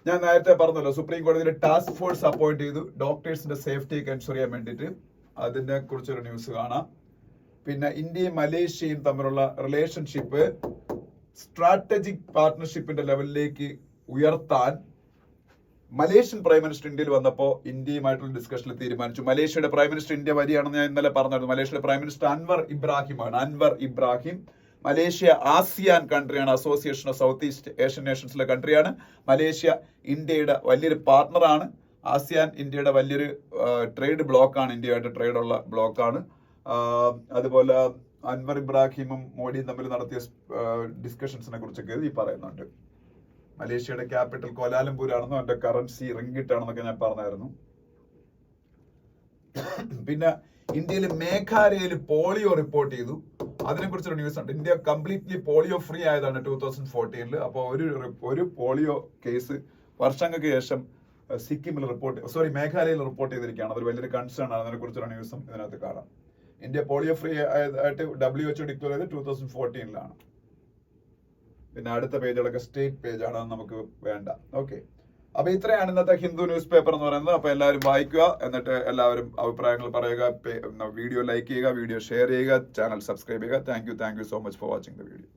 ഞാൻ നേരത്തെ പറഞ്ഞല്ലോ, സുപ്രീം കോടതിയുടെ ടാസ്ക് ഫോഴ്സ് അപ്പോയിന്റ് ചെയ്തു ഡോക്ടേഴ്സിന്റെ സേഫ്റ്റി എൻഷുർ ചെയ്യാൻ വേണ്ടിയിട്ട്. അതിനെ കുറിച്ചൊരു ന്യൂസ് കാണാം. പിന്നെ ഇന്ത്യയും മലേഷ്യയും തമ്മിലുള്ള റിലേഷൻഷിപ്പ് സ്ട്രാറ്റജിക് പാർട്ട്ണർഷിപ്പിന്റെ ലെവലിലേക്ക് ഉയർത്താൻ മലേഷ്യൻ പ്രൈം മിനിസ്റ്റർ ഇന്ത്യയിൽ വന്നപ്പോൾ ഇന്ത്യയുമായിട്ടുള്ള ഡിസ്കഷനിൽ തീരുമാനിച്ചു. മലേഷ്യയുടെ പ്രൈം മിനിസ്റ്റർ ഇന്ത്യ വരികയാണെന്ന് ഞാൻ ഇന്നലെ പറഞ്ഞിരുന്നു. മലേഷ്യയുടെ prime minister Anwar Ibrahim. Malaysia ASEAN കൺട്രിയാണ്, association of south east Asian നേഷൻസിലെ കൺട്രിയാണ്. മലേഷ്യ ഇന്ത്യയുടെ വലിയൊരു പാർട്ണറാണ്. ആസിയാൻ ഇന്ത്യയുടെ വലിയൊരു ട്രേഡ് ബ്ലോക്കാണ്, ഇന്ത്യയായിട്ട് ട്രേഡുള്ള ബ്ലോക്കാണ്. അതുപോലെ അൻവർ ഇബ്രാഹിമും മോഡിയും തമ്മിൽ നടത്തിയ ഡിസ്കഷൻസിനെ കുറിച്ചൊക്കെ ഈ പറയുന്നുണ്ട്. മലേഷ്യയുടെ ക്യാപിറ്റൽ കോലാലംപൂർ ആണെന്നും അതിന്റെ കറൻസി റിംഗിറ്റ് ആണെന്നൊക്കെ ഞാൻ പറഞ്ഞായിരുന്നു. പിന്നെ ഇന്ത്യയിൽ മേഘാലയയിൽ പോളിയോ റിപ്പോർട്ട് ചെയ്തു. അതിനെക്കുറിച്ചൊരു ന്യൂസ് ഉണ്ട്. ഇന്ത്യ കംപ്ലീറ്റ്ലി പോളിയോ ഫ്രീ ആയതാണ് 2014. അപ്പോൾ ഒരു പോളിയോ കേസ് വർഷങ്ങൾക്ക് ശേഷം മേഘാലയയിൽ റിപ്പോർട്ട് ചെയ്തിരിക്കുകയാണ്. അതൊരു വലിയൊരു കൺസേൺ ആണ്. അതിനെക്കുറിച്ചൊരു ന്യൂസും ഇതിനകത്ത് കാണാം. ഇന്ത്യ പോളിയോ ഫ്രീ ആയിട്ട് WHO ഡിക്ലെയർ ചെയ്ത് 2014. പിന്നെ അടുത്ത പേജുകളൊക്കെ സ്റ്റേറ്റ് പേജാണ്, നമുക്ക് വേണ്ട. ഓക്കെ, അപ്പൊ ഇത്രയാണ് ഇന്നത്തെ ഹിന്ദു ന്യൂസ് പേപ്പർ എന്ന് പറയുന്നത്. അപ്പൊ എല്ലാവരും വായിക്കുക, എന്നിട്ട് എല്ലാവരും അഭിപ്രായങ്ങൾ പറയുക, വീഡിയോ ലൈക്ക് ചെയ്യുക, വീഡിയോ ഷെയർ ചെയ്യുക, ചാനൽ സബ്സ്ക്രൈബ് ചെയ്യുക. Thank you so much for watching the video.